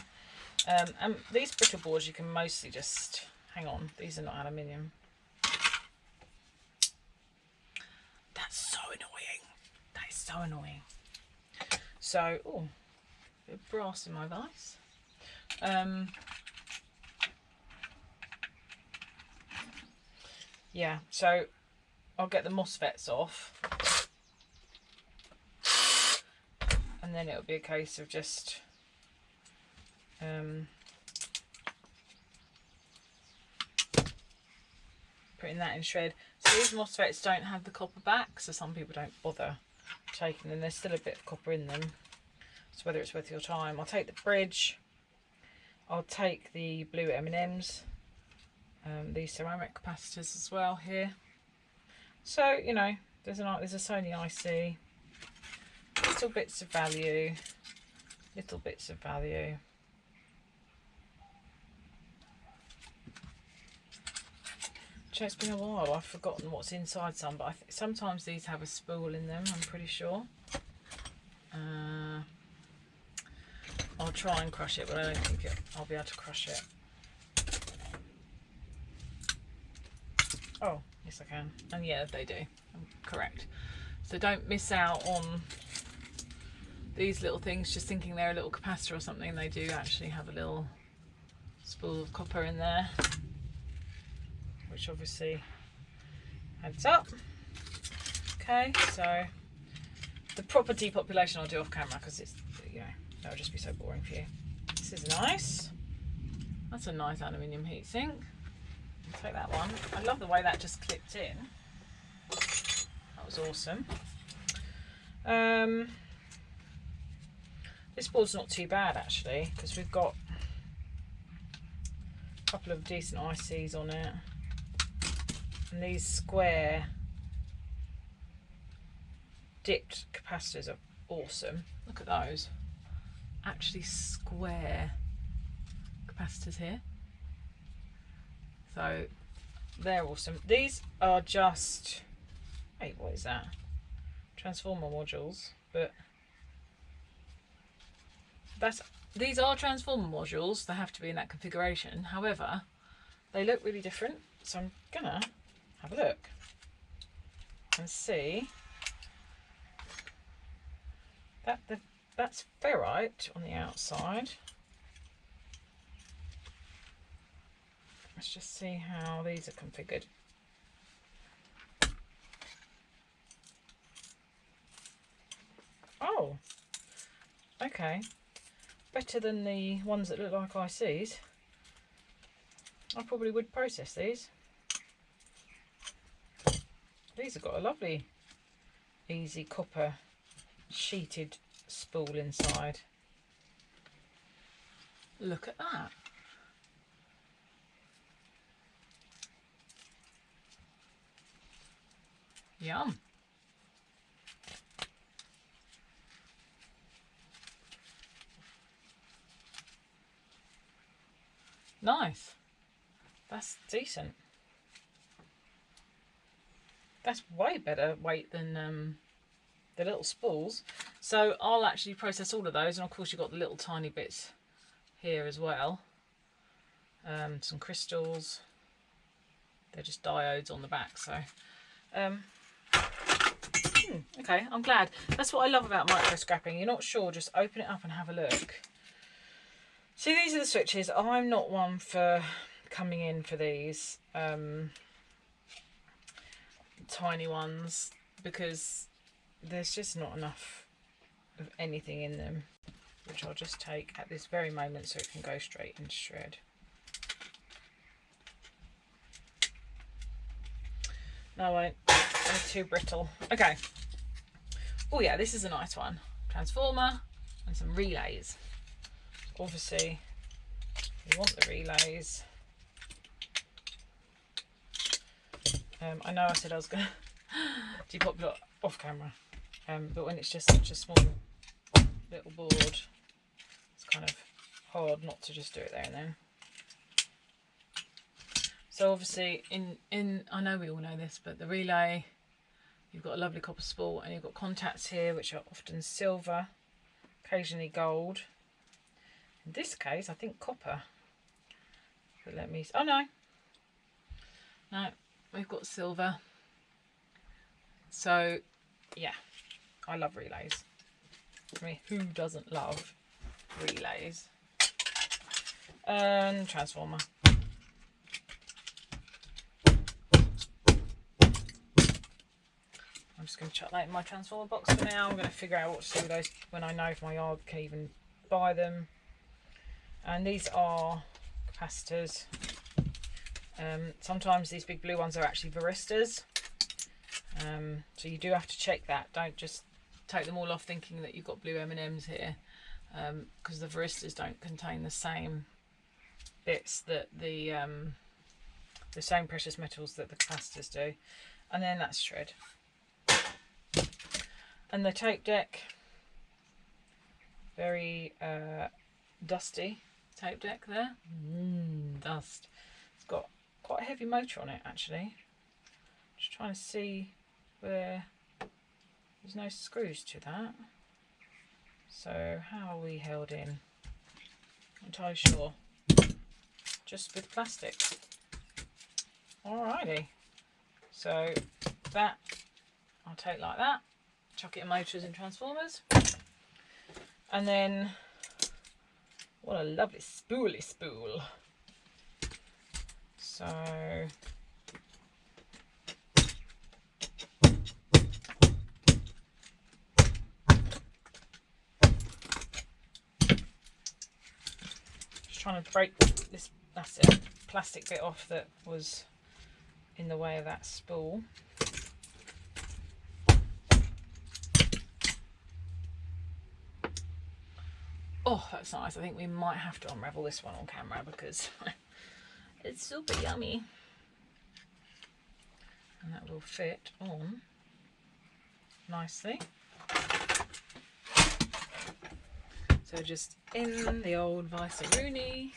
And these brittle boards you can mostly just, hang on, these are not aluminium. That's so annoying. That is so annoying. So, oh, a bit of brass in my vise. Yeah, so I'll get the MOSFETs off, and then it'll be a case of just putting that in shred. So these MOSFETs don't have the copper back, so some people don't bother taking them. There's still a bit of copper in them, so whether it's worth your time. I'll take the bridge, I'll take the blue M&Ms, these ceramic capacitors as well here. So, you know, there's a Sony IC, little bits of value, little bits of value. It's been a while, I've forgotten what's inside some, but sometimes these have a spool in them, I'm pretty sure. I'll try and crush it, but I don't think I'll be able to crush it. Oh, yes I can. And yeah, they do. I'm correct. So don't miss out on these little things just thinking they're a little capacitor or something. They do actually have a little spool of copper in there, which obviously adds up. Okay, so the proper depopulation I'll do off camera because it's, you know, that would just be so boring for you. This is nice. That's a nice aluminium heatsink. I'll take that one. I love the way that just clipped in. That was awesome. This board's not too bad actually, because we've got couple of decent ICs on it. And these square dipped capacitors are awesome. Look at those. Actually square capacitors here. So they're awesome. These are just, wait, what is that? Transformer modules, but these are transformer modules. They have to be in that configuration. However, they look really different. So I'm gonna have a look and see that that's ferrite on the outside. Let's just see how these are configured. Oh, okay. Better than the ones that look like ICs. I probably would process these. These have got a lovely, easy copper sheeted spool inside. Look at that. Yum. Nice. That's decent. That's way better weight than the little spools. So I'll actually process all of those, and of course you've got the little tiny bits here as well. Some crystals. They're just diodes on the back. So okay, I'm glad. That's what I love about micro scrapping. You're not sure, just open it up and have a look. See, these are the switches. I'm not one for coming in for these tiny ones because there's just not enough of anything in them, which I'll just take at this very moment so it can go straight into shred. No, I won't. They're too brittle. Okay. Oh yeah, this is a nice one. Transformer and some relays. Obviously, we want the relays. I know I said I was going to depopulate off camera, but when it's just such a small little board, it's kind of hard not to just do it there and then. So obviously, I know we all know this, but the relay, you've got a lovely copper spool, and you've got contacts here, which are often silver, occasionally gold. In this case, I think copper. But let me. Oh no, no, we've got silver. So yeah, I love relays. I mean, who doesn't love relays? And transformer. I'm just going to chuck that in my transformer box for now. I'm going to figure out what to do with those when I know if my yard can even buy them. And these are capacitors. Sometimes these big blue ones are actually varistas. So you do have to check that. Don't just take them all off thinking that you've got blue M&Ms here, because the varistas don't contain the same bits that the same precious metals that the capacitors do. And then that's shred. And the tape deck, very dusty tape deck there. Dust. It's got quite a heavy motor on it actually. Just trying to see where there's no screws to that. So how are we held in? Not entirely sure. Just with plastic. Alrighty. So that I'll take like that. Chuck it in motors and transformers. And then, what a lovely spooly spool. So, just trying to break this, that's it, plastic bit off that was in the way of that spool. Oh, that's nice. I think we might have to unravel this one on camera because It's super yummy. And that will fit on nicely. So just in the old Vice-A-Rooney.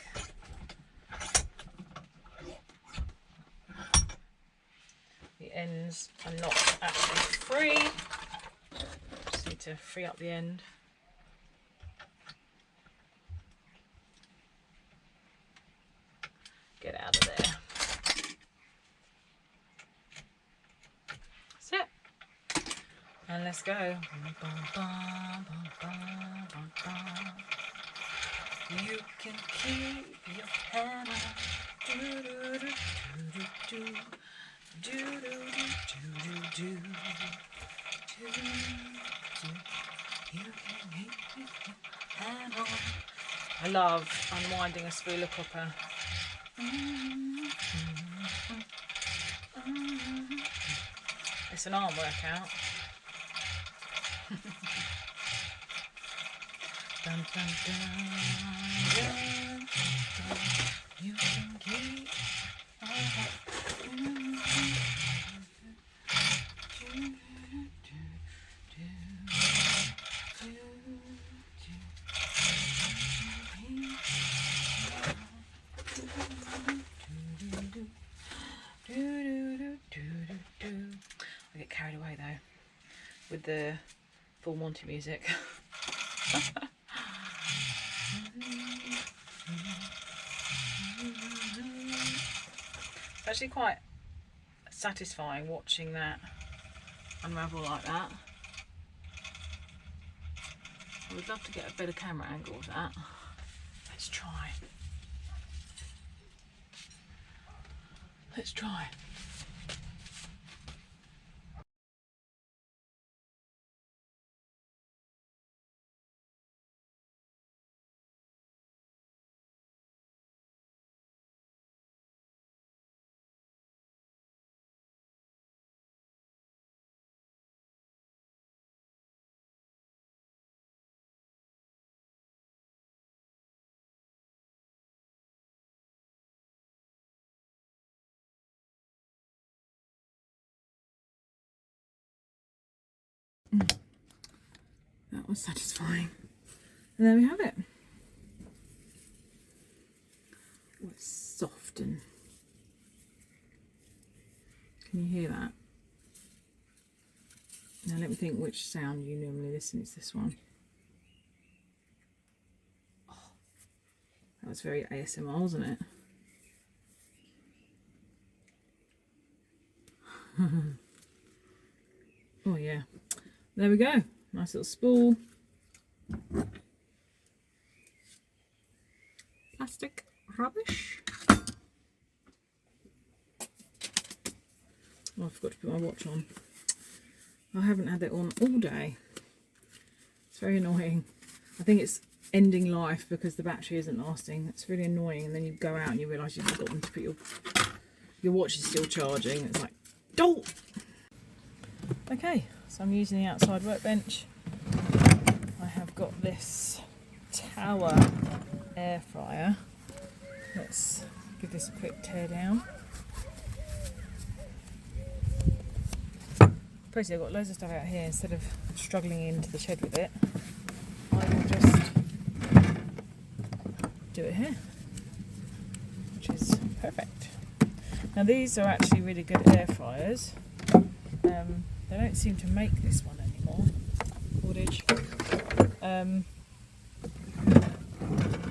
The ends are not actually free. Just need to free up the end. Get out of there. That's it. And let's go. You can keep your hammer. Do do do do do do do do do do. You can keep your hammer. I love unwinding a spool of copper. It's an arm workout. Dun, dun, dun, dun, dun. You can keep I get carried away though with the full Monty music. It's actually quite satisfying watching that unravel like that. I would love to get a better camera angle of that. Let's try. Let's try. That was satisfying. And there we have it. Oh, it's soft and... Can you hear that? Now let me think which sound you normally listen. It's this one. Oh, that was very ASMR, wasn't it? Oh yeah. There we go. Nice little spool. Plastic rubbish. Oh, I forgot to put my watch on. I haven't had it on all day. It's very annoying. I think it's ending life because the battery isn't lasting. It's really annoying, and then you go out and you realise you've forgotten to put your watch is still charging. It's like, don't. Okay, so I'm using the outside workbench. I have got this Tower air fryer. Let's give this a quick tear down. Basically, I've got loads of stuff out here. Instead of struggling into the shed with it, I will just do it here, which is perfect. Now these are actually really good air fryers. They don't seem to make this one anymore. Cordage.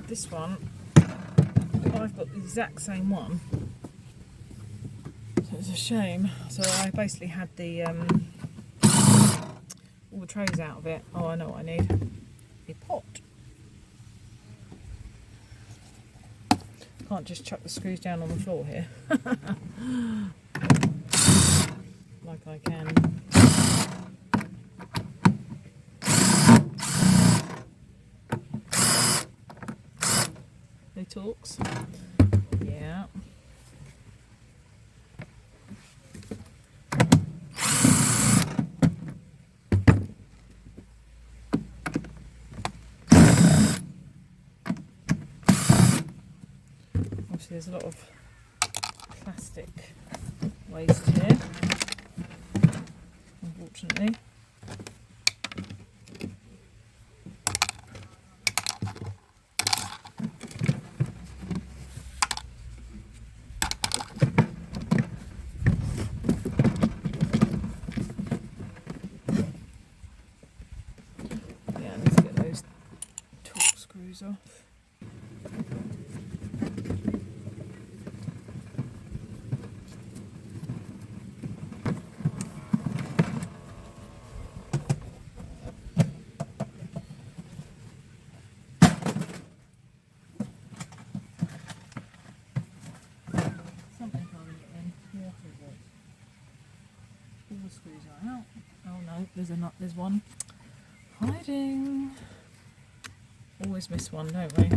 This one, I've got the exact same one. So it's a shame. So I basically had the all the trays out of it. Oh, I know what I need. A pot. Can't just chuck the screws down on the floor here. Like I can. They talks. Yeah. Obviously there's a lot of plastic waste here, unfortunately. Yeah, I need to get those torque screws off. Something holding it in. What is it? All the screws are out. Oh no, there's one hiding. Always miss one, don't we?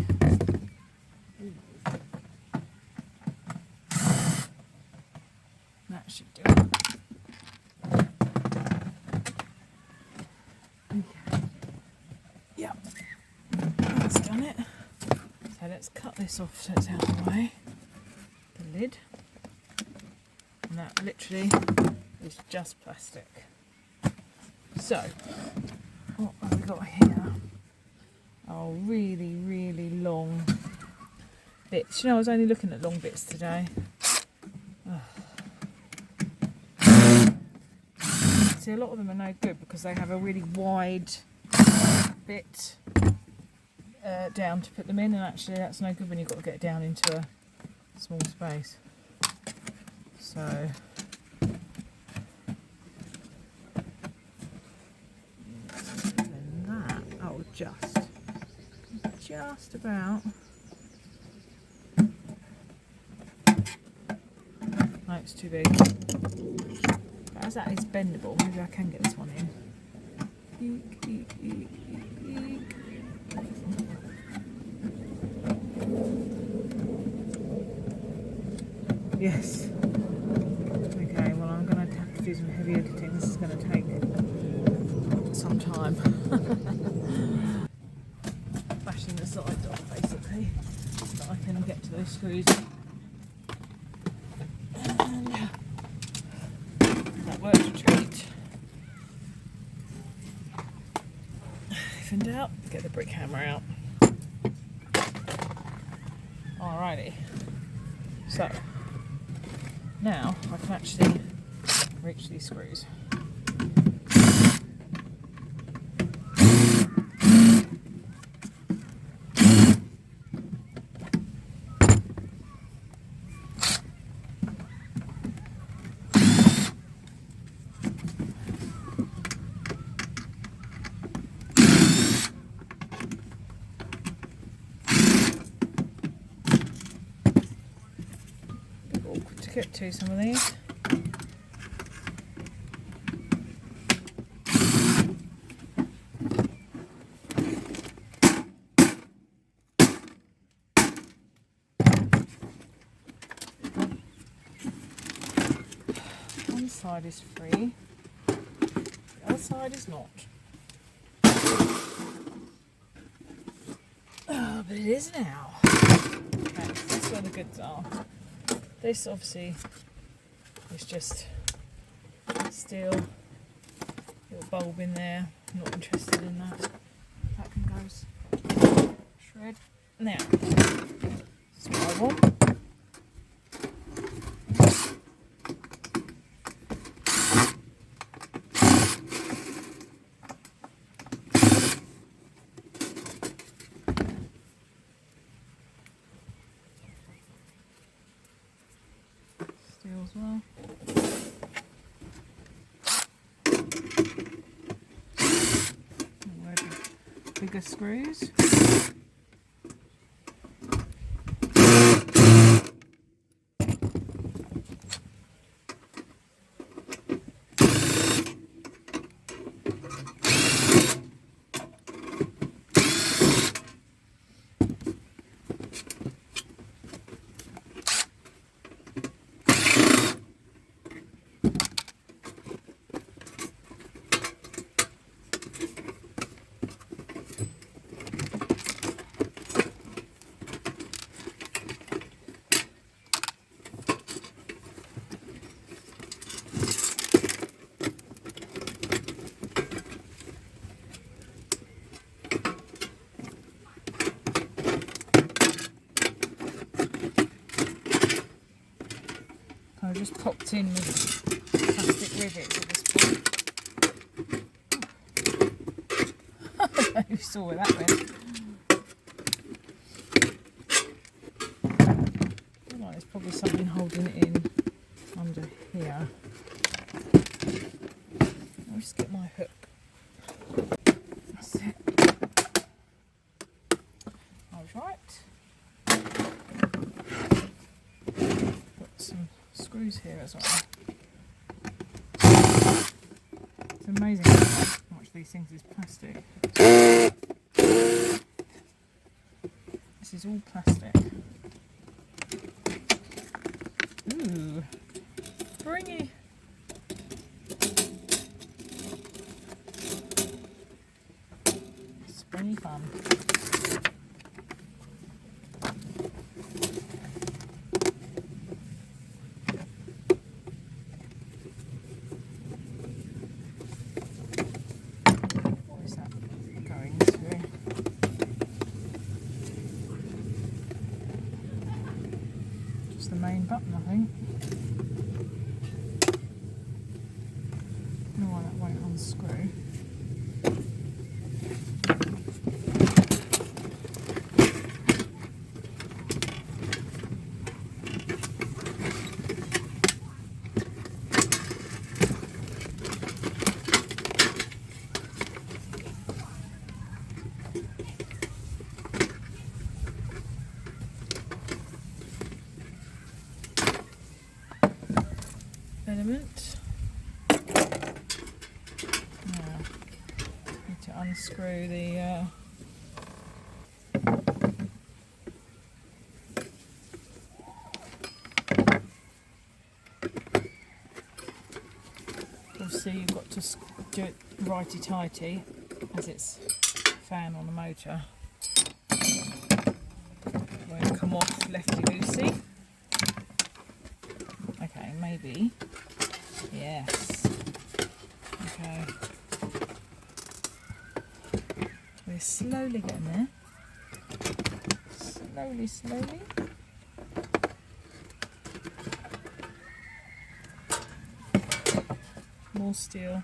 That should do it. Okay. Yep, that's done it. So let's cut this off so it's out of the way. The lid. And that literally is just plastic. So, what have we got here? Oh, really, really long bits. You know, I was only looking at long bits today. See, a lot of them are no good because they have a really wide bit down to put them in, and actually that's no good when you've got to get down into a small space. So then that, oh, just about. No, it's too big. But as that is bendable, maybe I can get this one in. Eek, eek, eek, eek, eek. Yes. Okay, well I'm going to have to do some heavy editing. This is going to take some time. Bashing the sides off basically, so that I can get to those screws. And that worked a treat. If in doubt, get the brick hammer out. Alrighty. So now I can actually reach these screws. Get to some of these. One side is free, the other side is not. Oh, but it is now. Okay, that's where the goods are. This obviously is just steel, little bulb in there, not interested in that. That can go shred. Now, that's what I want. As well. Bigger screws. I've just popped in with plastic rivets at this point. I don't know if you saw where that went. I feel like there's probably something holding it in under here. I'll just get my hook. That's it. I was right. Put some screws here as well. It's amazing how much these things is plastic. This is all plastic. Ooh, springy. Springy fun. What is that going to? Just the main button, I think. I don't know why that won't unscrew. Element. Now, need to unscrew the obviously you've got to do it righty-tighty as it's fan on the motor. Won't come off lefty-loosey. Okay, maybe. Yes. Okay. We're slowly getting there. Slowly, slowly. More steel.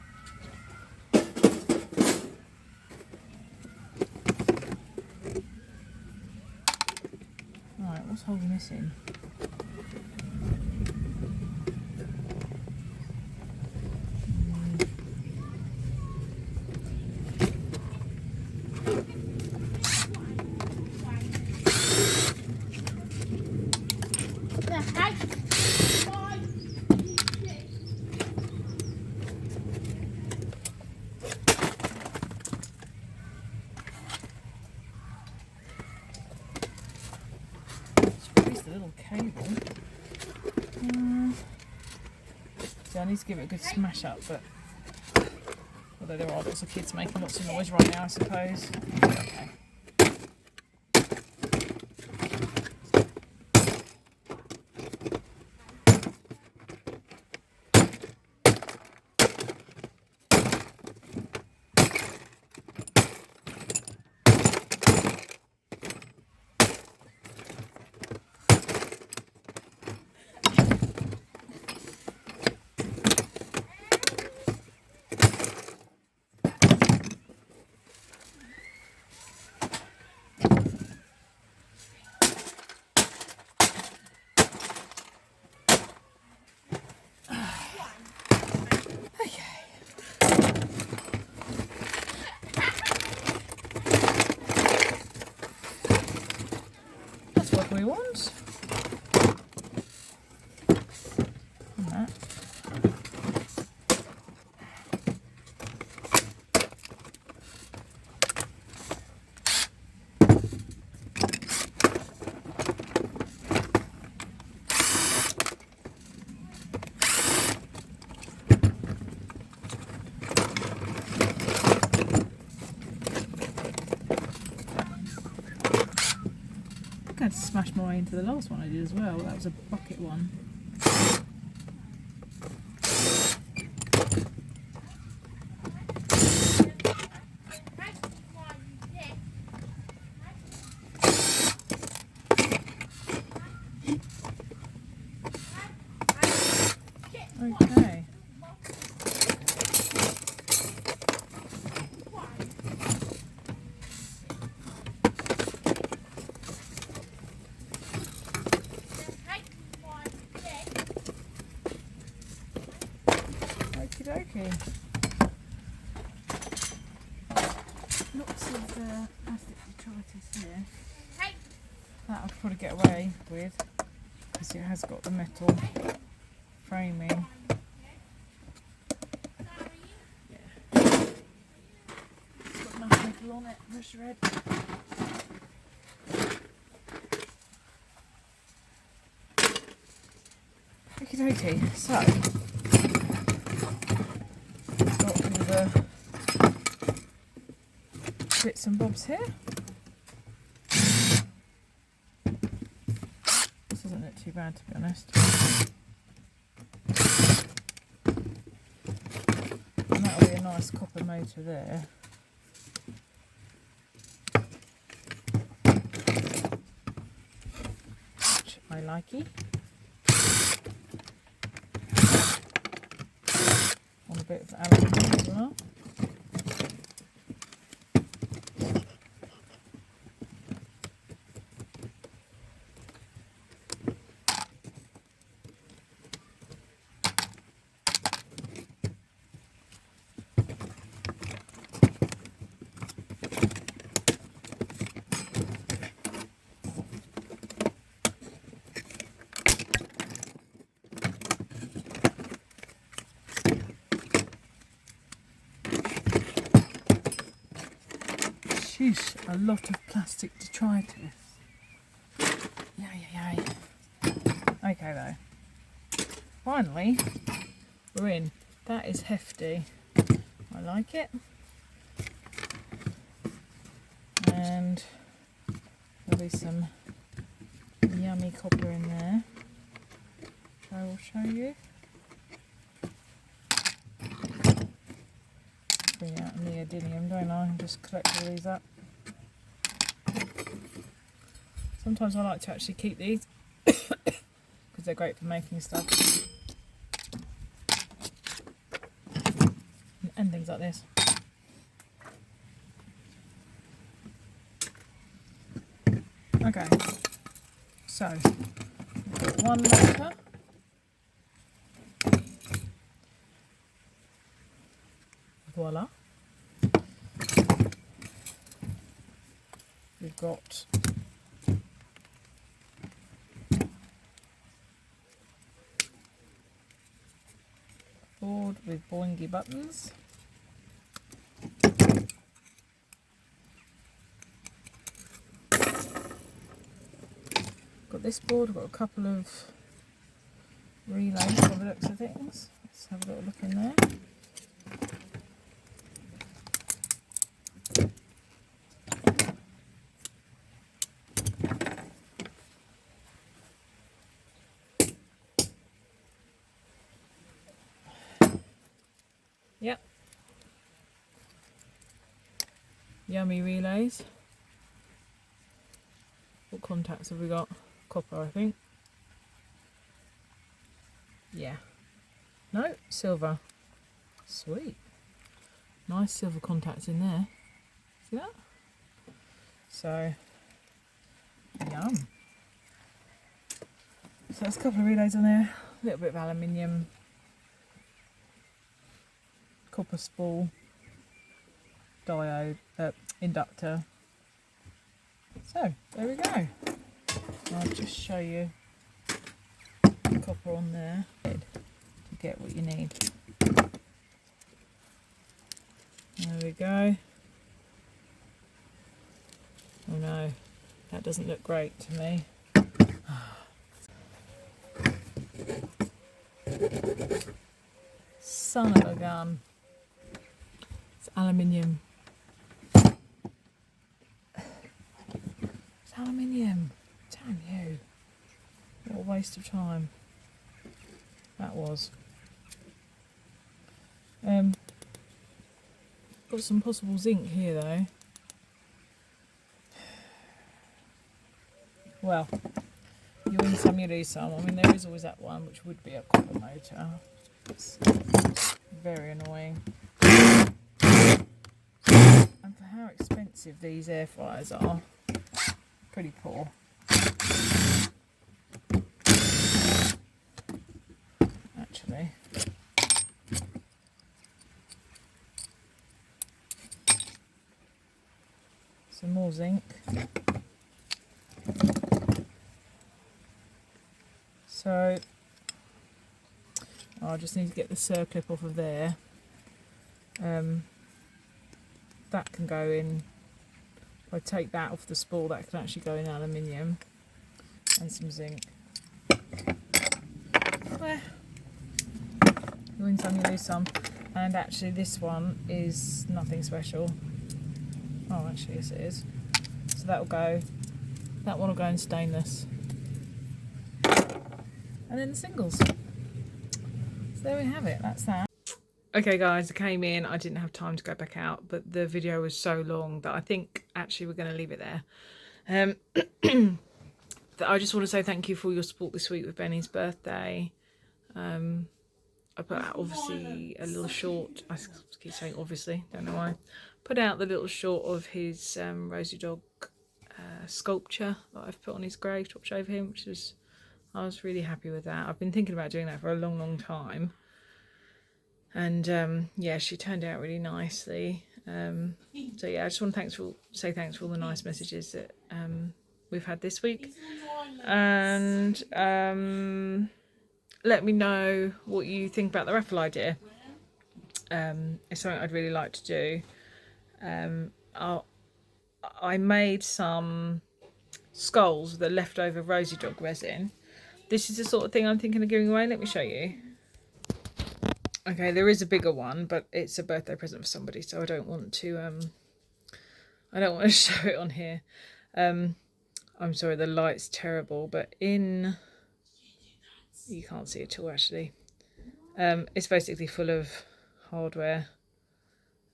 Right, what's holding this in? Cable. So I need to give it a good smash up, but although there are lots of kids making lots of noise right now, I suppose. Okay. We want. And that. I had to smash my way into the last one I did as well. That was a bucket one. okay. Lots of plastic detritus here. That I'll probably get away with because it has got the metal framing. Yeah. It's got enough metal on it for a shred. Okay, so got all the bits and bobs here. This doesn't look too bad, to be honest. And that'll be a nice copper motor there. Which I likey. On a bit of aluminium as well. Sheesh, a lot of plastic detritus. Yay. Okay though. Finally, we're in. That is hefty. I like it. And there'll be some yummy copper in there, which I will show you. Bring out neodymium, don't I? And just collect all these up. Sometimes I like to actually keep these because they're great for making stuff and things like this. Okay, so we've got one motor. Voila. We've got board with boingy buttons. Got this board, got a couple of relays by the looks of things. Let's have a little look in there. Yep. Yummy relays. What contacts have we got? Copper, I think. Yeah. No, silver. Sweet. Nice silver contacts in there. See that? So, yum. So there's a couple of relays on there. A little bit of aluminium. Copper spool, diode, inductor. So there we go. I'll just show you the copper on there to get what you need. There we go. Oh no, that doesn't look great to me. Son of a gun. Aluminium. It's aluminium. Damn you. What a waste of time. That was. Got some possible zinc here though. Well, you win some, you lose some. I mean, there is always that one which would be a copper motor. It's very annoying. And for how expensive these air fryers are, pretty poor. Actually. more zinc. So I just need to get the circlip off of there. That can go in. If I take that off the spool, that can actually go in aluminium, and some zinc. Well, you win some, you lose some. And actually this one is nothing special. Oh, actually yes it is. So that will go, that one will go in stainless. And then the singles. So there we have it, that's that. Okay guys, I came in, I didn't have time to go back out, but the video was so long that I think actually we're going to leave it there. I just want to say thank you for your support this week with Benny's birthday. I put out obviously a little short, I keep saying obviously, don't know why. Put out the little short of his Rosie Dog sculpture that I've put on his grave, topped over him, which was, I was really happy with that. I've been thinking about doing that for a long time. And yeah, she turned out really nicely. So yeah, I just want to say thanks for all the nice messages that we've had this week. And let me know what you think about the raffle idea. It's something I'd really like to do. I made some skulls with the leftover Rosie Dog resin. This is the sort of thing I'm thinking of giving away. Let me show you. Okay, there is a bigger one, but it's a birthday present for somebody, so I don't want to show it on here. I'm sorry, the light's terrible, but you can't see it all actually. It's basically full of hardware.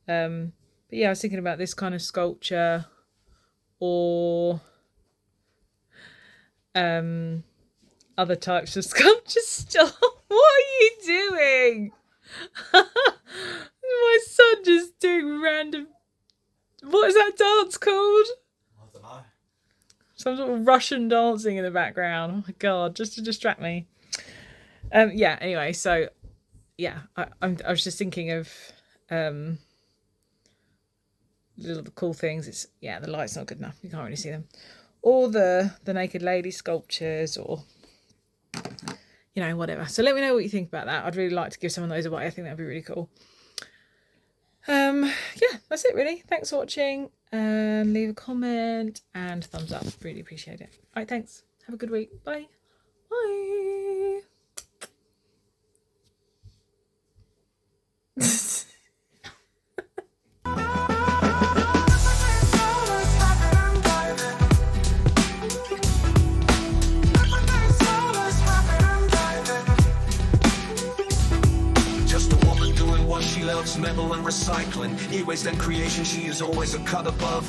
But yeah, I was thinking about this kind of sculpture, or other types of sculpture stuff. What are you doing? My son just doing random. What is that dance called? I don't know. Some sort of Russian dancing in the background. Oh my god, just to distract me. Yeah. Anyway, so yeah, I was just thinking of little cool things. It's the light's not good enough. You can't really see them. Or the naked lady sculptures, or you know, whatever. So let me know what you think about that. I'd really like to give some of those away. I think that'd be really cool. Yeah, that's it really. Thanks for watching, and leave a comment and thumbs up. Really appreciate it. All right, thanks. Have a good week. Bye. Bye. She loves metal and recycling. E-waste and creation, she is always a cut above.